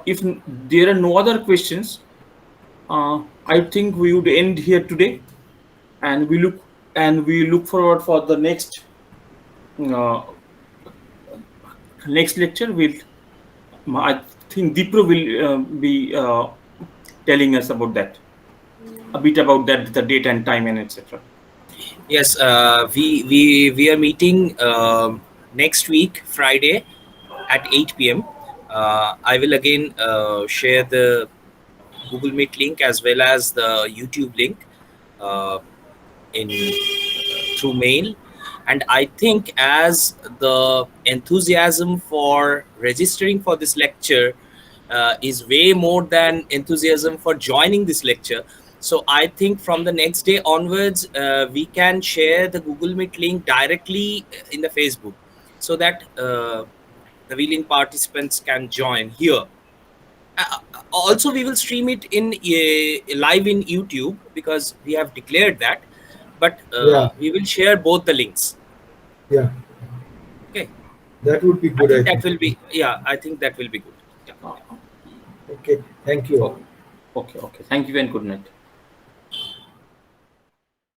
If there are no other questions, I think we would end here today, and we look forward for the next lecture. I think Dipro will be telling us about that. a bit about that, the date and time and etc. Yes, we are meeting next week, Friday at 8 p.m. I will again share the Google Meet link as well as the YouTube link uh, in through mail. And I think as the enthusiasm for registering for this lecture is way more than enthusiasm for joining this lecture. So I think from the next day onwards, we can share the Google Meet link directly in the Facebook, so that the willing participants can join here. Also, we will stream it in live in YouTube because we have declared that. But Yeah. we will share both the links. Yeah. Okay, That would be I good. think that will be, yeah. I think that will be good. Yeah. Okay. Thank you all. Okay. Thank you and good night.